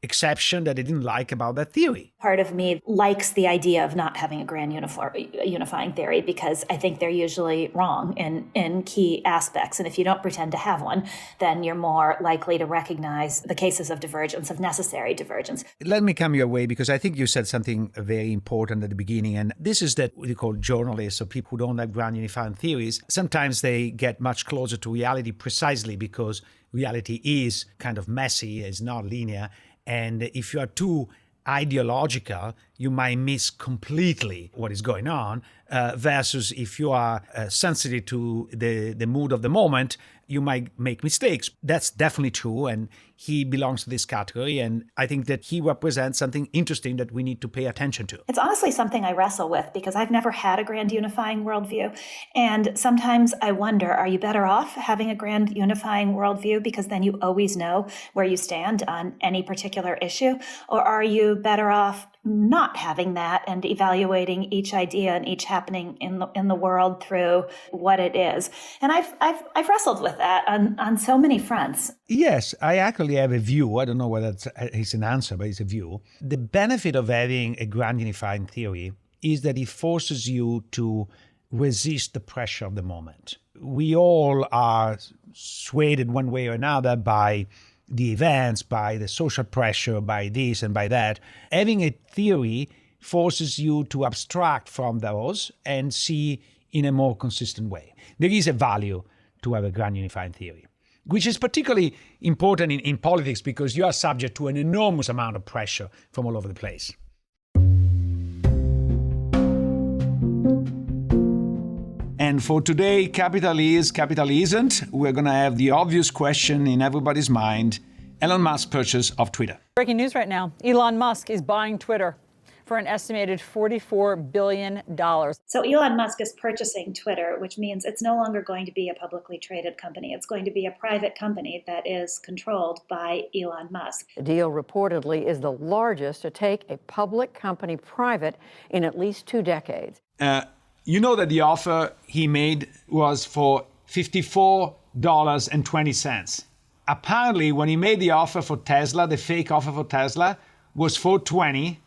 exceptions that they didn't like about that theory. Part of me likes the idea of not having a grand unifying theory because I think they're usually wrong in key aspects. And if you don't pretend to have one, then you're more likely to recognize the cases of divergence, of necessary divergence. Let me come your way because I think you said something very important at the beginning. And this is that what you call journalists or people who don't have grand unifying theories. Sometimes they get much closer to reality precisely because reality is kind of messy, it's not linear. And if you are too ideological, you might miss completely what is going on, versus if you are sensitive to the mood of the moment, you might make mistakes. That's definitely true, and he belongs to this category, and I think that he represents something interesting that we need to pay attention to. It's honestly something I wrestle with because I've never had a grand unifying worldview, and sometimes I wonder, are you better off having a grand unifying worldview because then you always know where you stand on any particular issue, or are you better off not having that and evaluating each idea and each happening in the world through what it is? And I've wrestled with that on so many fronts. Yes, I actually have a view. I don't know whether it's an answer, but it's a view. The benefit of having a grand unifying theory is that it forces you to resist the pressure of the moment. We all are swayed in one way or another by the events, by the social pressure, by this and by that. Having a theory forces you to abstract from those and see in a more consistent way. There is a value to have a grand unifying theory, which is particularly important in politics because you are subject to an enormous amount of pressure from all over the place. And for today, capital is, capital isn't. We're going to have the obvious question in everybody's mind: Elon Musk's purchase of Twitter. Breaking news right now. Elon Musk is buying Twitter for an estimated $44 billion. So Elon Musk is purchasing Twitter, which means it's no longer going to be a publicly traded company. It's going to be a private company that is controlled by Elon Musk. The deal reportedly is the largest to take a public company private in at least 2 decades. You know that the offer he made was for $54.20. Apparently, when he made the offer for Tesla, the fake offer for Tesla was $420,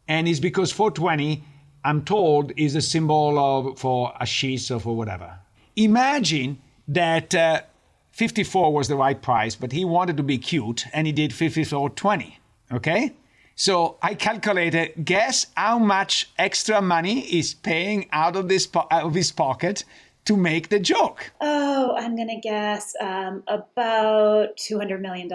and it's because $420, I'm told, is a symbol for hashish or for whatever. Imagine that 54 was the right price, but he wanted to be cute, and he did $54.20. Okay? So I calculated, guess how much extra money he's paying out of his pocket to make the joke. Oh, I'm going to guess about $200 million.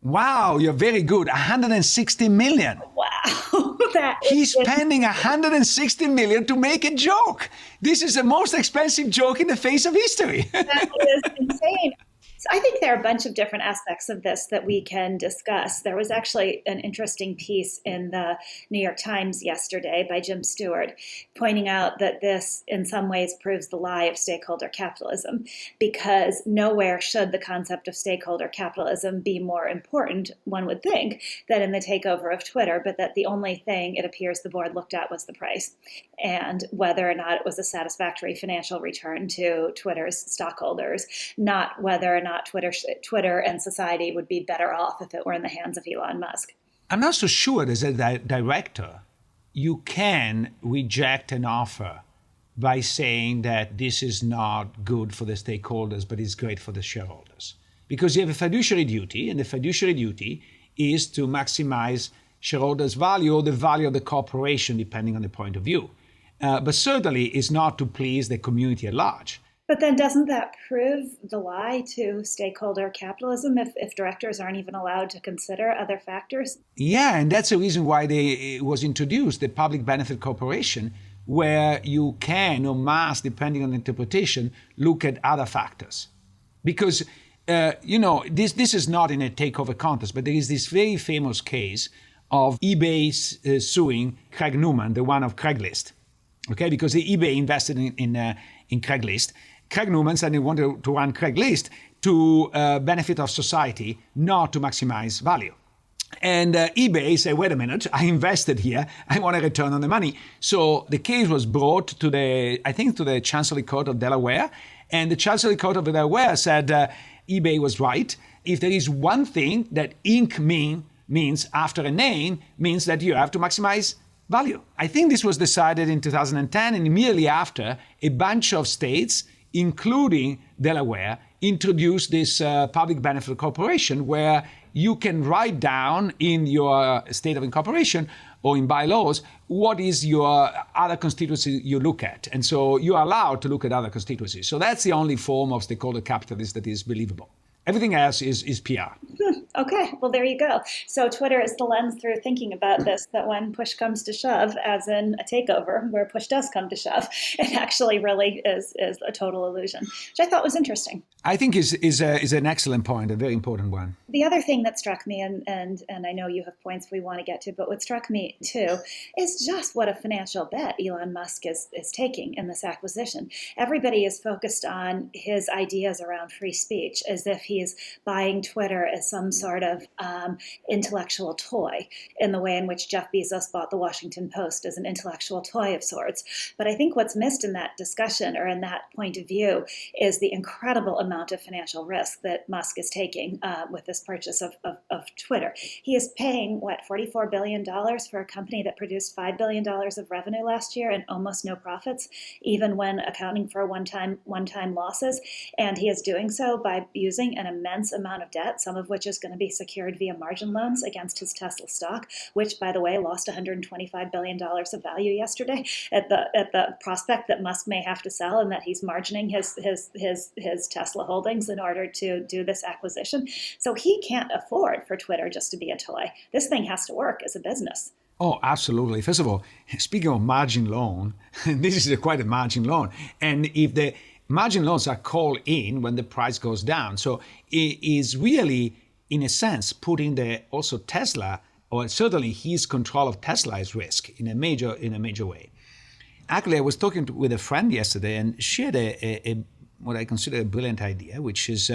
Wow, you're very good. $160 million. Wow. He's spending $160 million to make a joke. This is the most expensive joke in the face of history. That is insane. So I think there are a bunch of different aspects of this that we can discuss. There was actually an interesting piece in the New York Times yesterday by Jim Stewart pointing out that this in some ways proves the lie of stakeholder capitalism, because nowhere should the concept of stakeholder capitalism be more important, one would think, than in the takeover of Twitter, but that the only thing it appears the board looked at was the price and whether or not it was a satisfactory financial return to Twitter's stockholders, not whether or not Twitter and society would be better off if it were in the hands of Elon Musk. I'm not so sure as a director you can reject an offer by saying that this is not good for the stakeholders, but it's great for the shareholders. Because you have a fiduciary duty, and the fiduciary duty is to maximize shareholders' value or the value of the corporation, depending on the point of view. But certainly is not to please the community at large. But then doesn't that prove the lie to stakeholder capitalism if directors aren't even allowed to consider other factors? Yeah, and that's the reason why it was introduced, the public benefit corporation, where you can or must, depending on interpretation, look at other factors. Because, this is not in a takeover contest, but there is this very famous case of eBay suing Craig Newman, the one of Craigslist. Okay, because the eBay invested in Craigslist. Craig Newman said he wanted to run Craigslist to benefit of society, not to maximize value. And eBay said, wait a minute, I invested here, I want a return on the money. So the case was brought to the Chancery Court of Delaware, and the Chancery Court of Delaware said eBay was right. If there is one thing that Inc. means after a name, means that you have to maximize value. I think this was decided in 2010, and immediately after, a bunch of states, including Delaware, introduced this public benefit corporation where you can write down in your state of incorporation or in bylaws what is your other constituency you look at. And so you are allowed to look at other constituencies. So that's the only form of stakeholder capitalism that is believable. Everything else is PR. Okay, well, there you go. So Twitter is the lens through thinking about this, that when push comes to shove, as in a takeover, where push does come to shove, it actually really is a total illusion, which I thought was interesting. I think is an excellent point, a very important one. The other thing that struck me, and I know you have points we want to get to, but what struck me too is just what a financial bet Elon Musk is taking in this acquisition. Everybody is focused on his ideas around free speech as if he is buying Twitter as some sort of intellectual toy, in the way in which Jeff Bezos bought the Washington Post as an intellectual toy of sorts. But I think what's missed in that discussion, or in that point of view, is the incredible amount of financial risk that Musk is taking with this purchase of Twitter. He is paying, $44 billion for a company that produced $5 billion of revenue last year and almost no profits, even when accounting for one-time losses. And he is doing so by using an immense amount of debt, some of which is going to be secured via margin loans against his Tesla stock, which, by the way, lost $125 billion of value yesterday at the prospect that Musk may have to sell, and that he's margining his Tesla holdings in order to do this acquisition. So he can't afford for Twitter just to be a toy. This thing has to work as a business. Oh, absolutely. First of all, speaking of margin loan, this is quite a margin loan. And if the margin loans are called in when the price goes down, so it is really, in a sense, putting also Tesla, or certainly his control of Tesla, at risk in a major way. Actually, I was talking with a friend yesterday, and she had a what I consider a brilliant idea, which is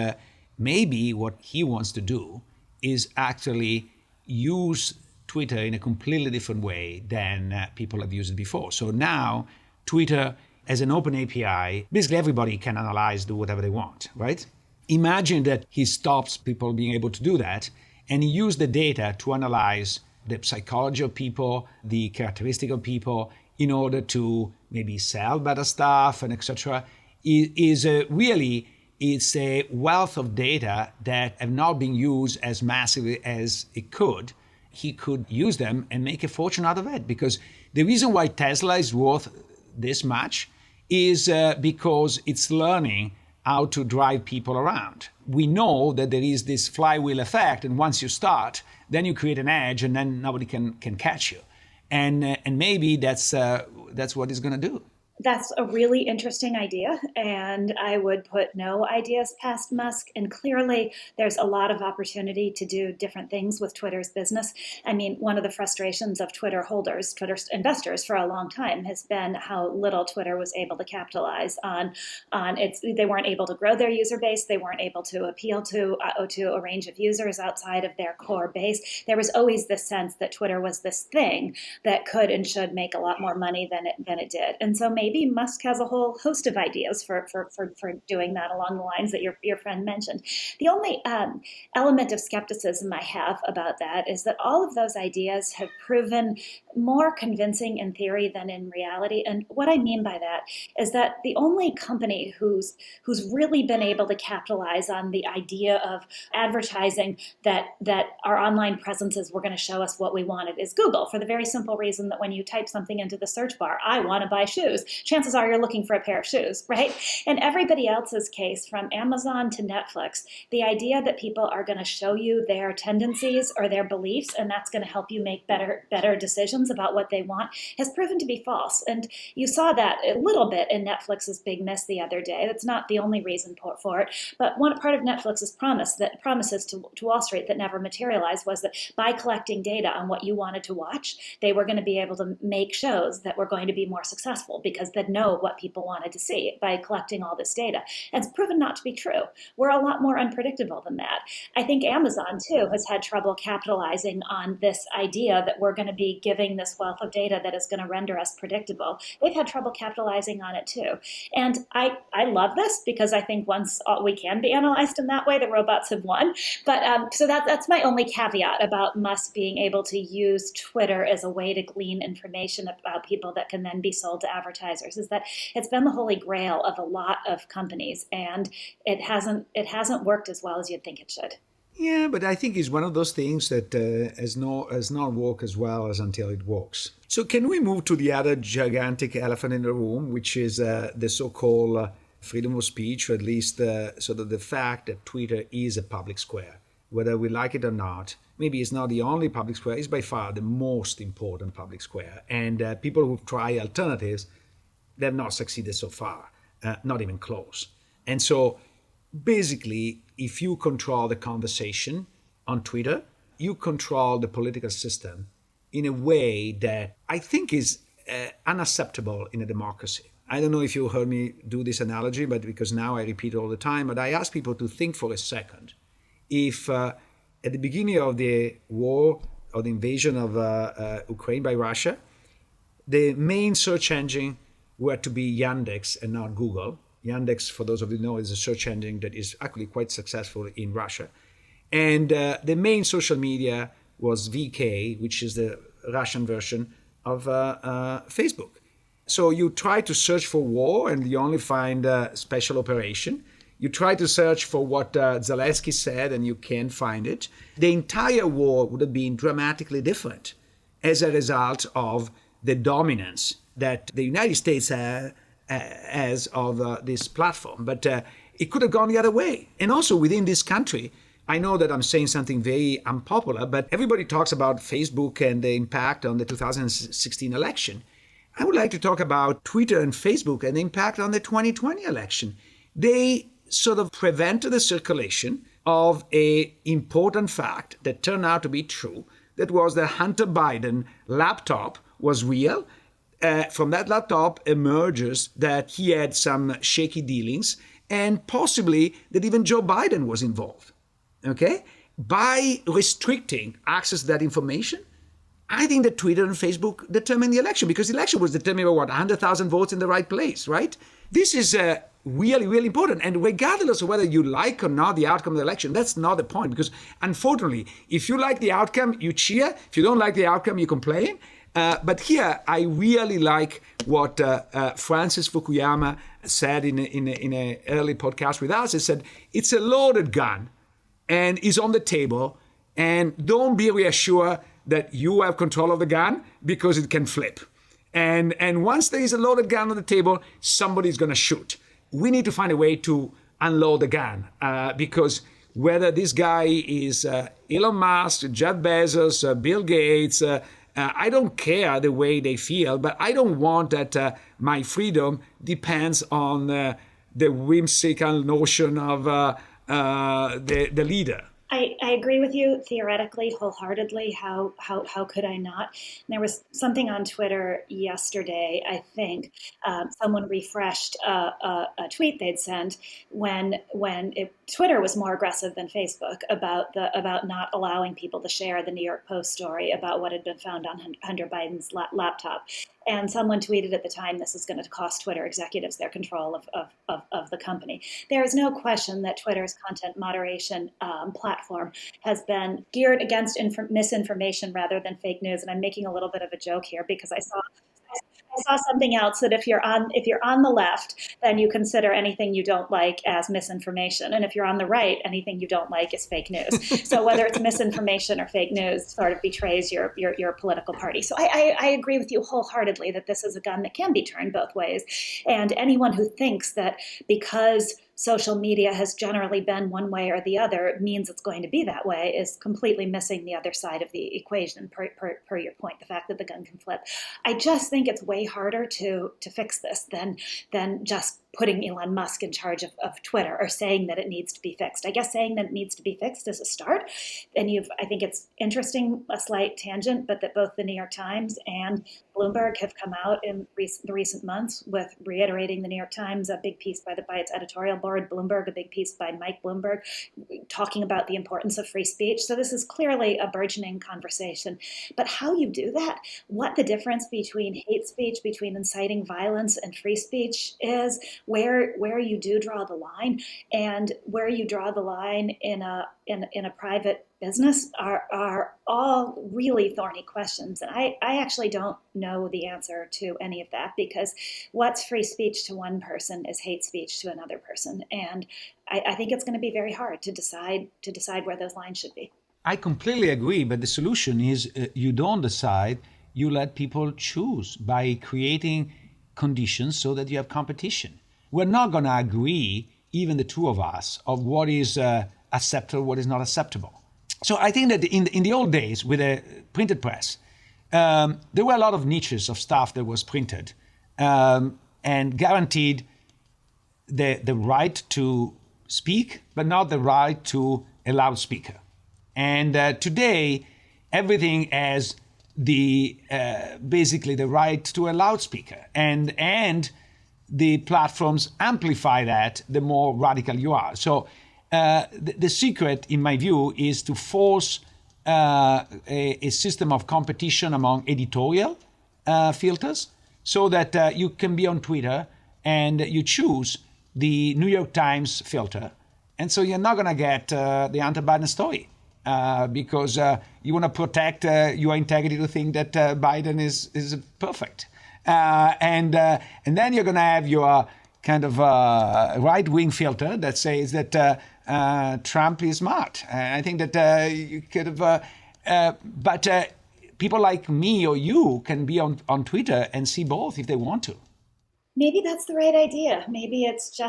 maybe what he wants to do is actually use Twitter in a completely different way than people have used it before. So now Twitter as an open API, basically everybody can analyze, do whatever they want, right? Imagine that he stops people being able to do that, and he used the data to analyze the psychology of people, the characteristic of people, in order to maybe sell better stuff and etc. It's a wealth of data that have not been used as massively as it could. He could use them and make a fortune out of it, because the reason why Tesla is worth this much is because it's learning how to drive people around. We know that there is this flywheel effect, and once you start, then you create an edge, and then nobody can catch you. And maybe that's what he's going to do. That's a really interesting idea, and I would put no ideas past Musk. And clearly, there's a lot of opportunity to do different things with Twitter's business. I mean, one of the frustrations of Twitter holders, Twitter investors for a long time, has been how little Twitter was able to capitalize on its. They weren't able to grow their user base. They weren't able to appeal to a range of users outside of their core base. There was always this sense that Twitter was this thing that could and should make a lot more money than it did. And so maybe maybe Musk has a whole host of ideas for doing that along the lines that your friend mentioned. The only element of skepticism I have about that is that all of those ideas have proven more convincing in theory than in reality. And what I mean by that is that the only company who's really been able to capitalize on the idea of advertising that our online presences were going to show us what we wanted is Google, for the very simple reason that when you type something into the search bar, I want to buy shoes, chances are you're looking for a pair of shoes, right? In everybody else's case, from Amazon to Netflix, the idea that people are going to show you their tendencies or their beliefs, and that's going to help you make better decisions about what they want, has proven to be false. And you saw that a little bit in Netflix's big miss the other day. That's not the only reason for it, but one part of Netflix's promises to Wall Street that never materialized was that by collecting data on what you wanted to watch, they were going to be able to make shows that were going to be more successful because they'd know what people wanted to see by collecting all this data. And it's proven not to be true. We're a lot more unpredictable than that. I think Amazon, too, has had trouble capitalizing on this idea that we're going to be giving this wealth of data that is going to render us predictable. They've had trouble capitalizing on it, too. And I love this because I think once we can be analyzed in that way, the robots have won. But so that's my only caveat about Musk being able to use Twitter as a way to glean information about people that can then be sold to advertisers, is that it's been the holy grail of a lot of companies, and it hasn't worked as well as you'd think it should. Yeah, but I think it's one of those things that has not worked as well as until it works. So can we move to the other gigantic elephant in the room, which is the so-called freedom of speech, or at least sort of the fact that Twitter is a public square, whether we like it or not. Maybe it's not the only public square, it's by far the most important public square. And people who try alternatives, they have not succeeded so far, not even close. And so basically, if you control the conversation on Twitter, you control the political system in a way that I think is unacceptable in a democracy. I don't know if you heard me do this analogy, but because now I repeat it all the time, but I ask people to think for a second. If at the beginning of the war or the invasion of Ukraine by Russia, the main search engine were to be Yandex and not Google. Yandex, for those of you who know, is a search engine that is actually quite successful in Russia. And the main social media was VK, which is the Russian version of Facebook. So you try to search for war and you only find special operation. You try to search for what Zelensky said and you can't find it. The entire war would have been dramatically different as a result of the dominance that the United States has of this platform. But it could have gone the other way. And also within this country, I know that I'm saying something very unpopular, but everybody talks about Facebook and the impact on the 2016 election. I would like to talk about Twitter and Facebook and the impact on the 2020 election. They sort of prevented the circulation of an important fact that turned out to be true. That was that Hunter Biden laptop was real. From that laptop emerges that he had some shaky dealings and possibly that even Joe Biden was involved. Okay? By restricting access to that information, I think that Twitter and Facebook determined the election, because the election was determined by 100,000 votes in the right place, right? This is really, really important. And regardless of whether you like or not the outcome of the election, that's not the point. Because unfortunately, if you like the outcome, you cheer. If you don't like the outcome, you complain. But here, I really like what Francis Fukuyama said in an early podcast with us. He said, it's a loaded gun and is on the table. And don't be reassured that you have control of the gun, because it can flip. And once there is a loaded gun on the table, somebody's going to shoot. We need to find a way to unload the gun, because whether this guy is Elon Musk, Jeff Bezos, Bill Gates, I don't care the way they feel, but I don't want that my freedom depends on the whimsical notion of the leader. I agree with you theoretically, wholeheartedly. How could I not? And there was something on Twitter yesterday, I think. Someone refreshed a tweet they'd sent when Twitter was more aggressive than Facebook about not allowing people to share the New York Post story about what had been found on Hunter Biden's laptop. And someone tweeted at the time, this is going to cost Twitter executives their control of the company. There is no question that Twitter's content moderation platform has been geared against misinformation rather than fake news. And I'm making a little bit of a joke here because I saw something else that if you're on the left, then you consider anything you don't like as misinformation, and if you're on the right, anything you don't like is fake news. So whether it's misinformation or fake news, sort of betrays your political party. So I agree with you wholeheartedly that this is a gun that can be turned both ways, and anyone who thinks that because social media has generally been one way or the other means it's going to be that way is completely missing the other side of the equation, per your point, the fact that the gun can flip. I just think it's way harder to fix this than just putting Elon Musk in charge of Twitter or saying that it needs to be fixed. I guess saying that it needs to be fixed is a start. And I think it's interesting, a slight tangent, but that both the New York Times and Bloomberg have come out in the recent months with reiterating, the New York Times, a big piece by its editorial board, Bloomberg, a big piece by Mike Bloomberg, talking about the importance of free speech. So this is clearly a burgeoning conversation. But how you do that, what the difference between hate speech, between inciting violence and free speech is, where you do draw the line, and where you draw the line in a private business are all really thorny questions. And I actually don't know the answer to any of that, because what's free speech to one person is hate speech to another person. And I think it's going to be very hard to decide where those lines should be. I completely agree, but the solution is you don't decide, you let people choose by creating conditions so that you have competition. We're not going to agree, even the two of us, of what is acceptable, what is not acceptable. So I think that in the old days with a printed press, there were a lot of niches of stuff that was printed and guaranteed the right to speak, but not the right to a loudspeaker. And today, everything has basically the right to a loudspeaker, and the platforms amplify that the more radical you are. So the secret, in my view, is to force a system of competition among editorial filters, so that you can be on Twitter and you choose the New York Times filter, and so you're not going to get the Hunter Biden story. Because you want to protect your integrity to think that Biden is perfect. And then you're going to have your kind of right-wing filter that says that Trump is smart. And I think that you could have... but people like me or you can be on Twitter and see both if they want to. Maybe that's the right idea. Maybe it's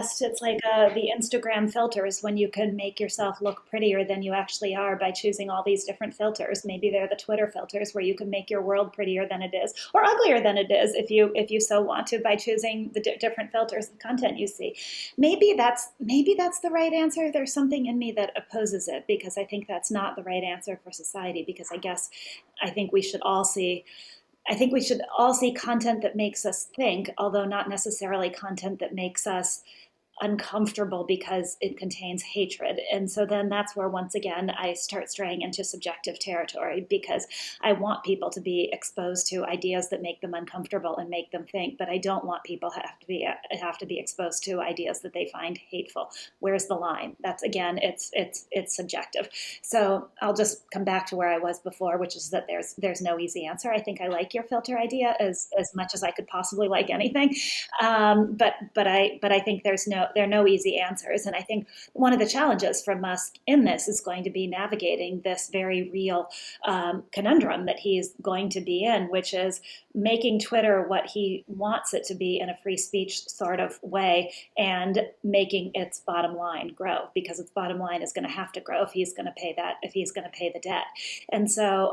like the Instagram filters, when you can make yourself look prettier than you actually are by choosing all these different filters. Maybe they're the Twitter filters, where you can make your world prettier than it is, or uglier than it is, if you so want to, by choosing the different filters of content you see. Maybe that's the right answer. There's something in me that opposes it, because I think that's not the right answer for society. Because I think we should all see content that makes us think, although not necessarily content that makes us uncomfortable because it contains hatred. And so then that's where, once again, I start straying into subjective territory, because I want people to be exposed to ideas that make them uncomfortable and make them think, but I don't want people have to be exposed to ideas that they find hateful. Where's the line? That's, again, it's subjective. So I'll just come back to where I was before, which is that there's no easy answer. I think I like your filter idea as much as I could possibly like anything, but I think there are no easy answers. And I think one of the challenges for Musk in this is going to be navigating this very real conundrum that he's going to be in, which is making Twitter what he wants it to be in a free speech sort of way, and making its bottom line grow, because its bottom line is going to have to grow if he's going to pay the debt. And so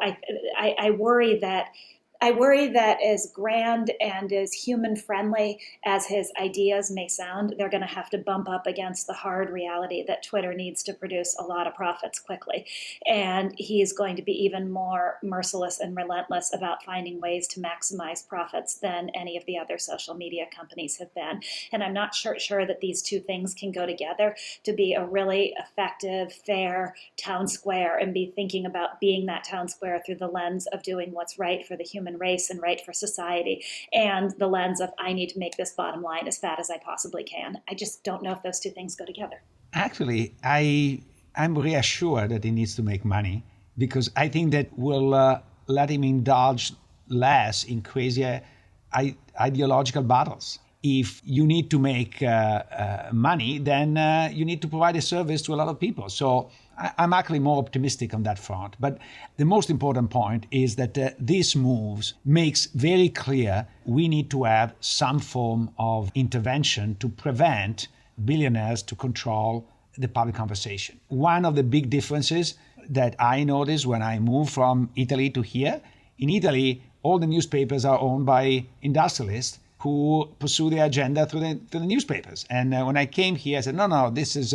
I worry that as grand and as human-friendly as his ideas may sound, they're going to have to bump up against the hard reality that Twitter needs to produce a lot of profits quickly. And he's going to be even more merciless and relentless about finding ways to maximize profits than any of the other social media companies have been. And I'm not sure that these two things can go together to be a really effective, fair town square, and be thinking about being that town square through the lens of doing what's right for the human human race and right for society, and the lens of I need to make this bottom line as fat as I possibly can. I just don't know if those two things go together. Actually, I'm reassured that he needs to make money, because I think that will let him indulge less in crazy ideological battles. If you need to make money, then you need to provide a service to a lot of people. So I'm actually more optimistic on that front. But the most important point is that these moves makes very clear we need to have some form of intervention to prevent billionaires to control the public conversation. One of the big differences that I noticed when I moved from Italy to here, in Italy, all the newspapers are owned by industrialists who pursue their agenda through the newspapers. And when I came here, I said, no, this is,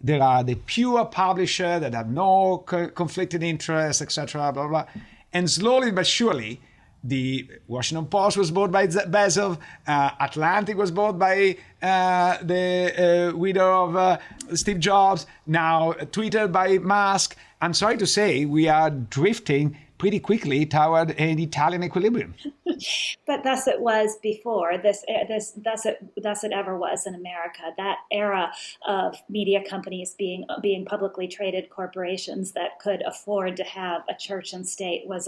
there are the pure publisher that have no conflicted interests, etc., blah, blah. And slowly but surely, the Washington Post was bought by Bezos, Atlantic was bought by the widow of Steve Jobs, now Twitter by Musk. I'm sorry to say, we are drifting pretty quickly toward an Italian equilibrium. But thus it was before. Thus it ever was in America. That era of media companies being publicly traded corporations that could afford to have a church and state was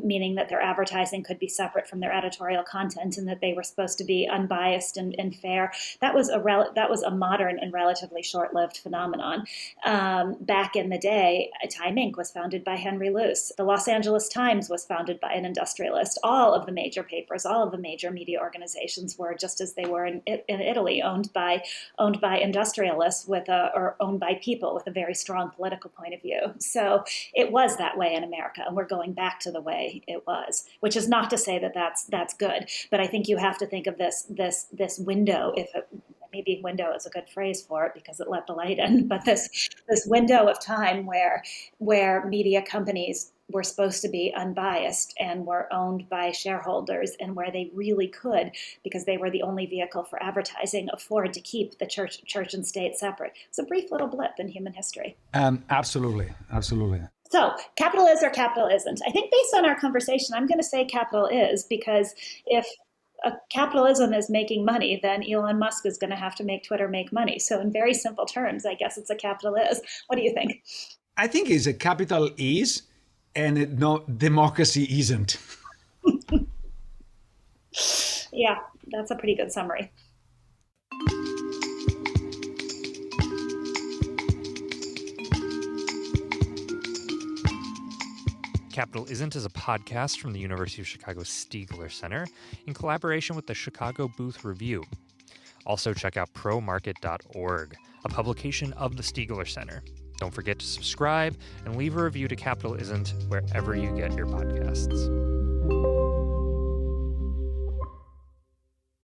meaning that their advertising could be separate from their editorial content and that they were supposed to be unbiased and fair. That was a modern and relatively short-lived phenomenon. Back in the day, Time Inc. was founded by Henry Luce. The Los Angeles Times was founded by an industrialist. All of the major papers, all of the major media organizations were, just as they were in Italy, owned by industrialists or owned by people with a very strong political point of view. So it was that way in America, and we're going back to the way it was, which is not to say that that's good. But I think you have to think of this window, maybe window is a good phrase for it because it let the light in, but this window of time where media companies were supposed to be unbiased and were owned by shareholders, and where they really could, because they were the only vehicle for advertising, afford to keep the church and state separate. It's a brief little blip in human history. Absolutely. So capital is or capital isn't. I think based on our conversation, I'm going to say capital is, because if capitalism is making money, then Elon Musk is going to have to make Twitter make money. So in very simple terms, I guess it's a capital is. What do you think? I think it's a capital is, and no, democracy isn't. Yeah, that's a pretty good summary. Capital Isn't is a podcast from the University of Chicago Stiegler Center in collaboration with the Chicago Booth Review. Also check out promarket.org, a publication of the Stiegler Center. Don't forget to subscribe and leave a review to Capital Isn't wherever you get your podcasts.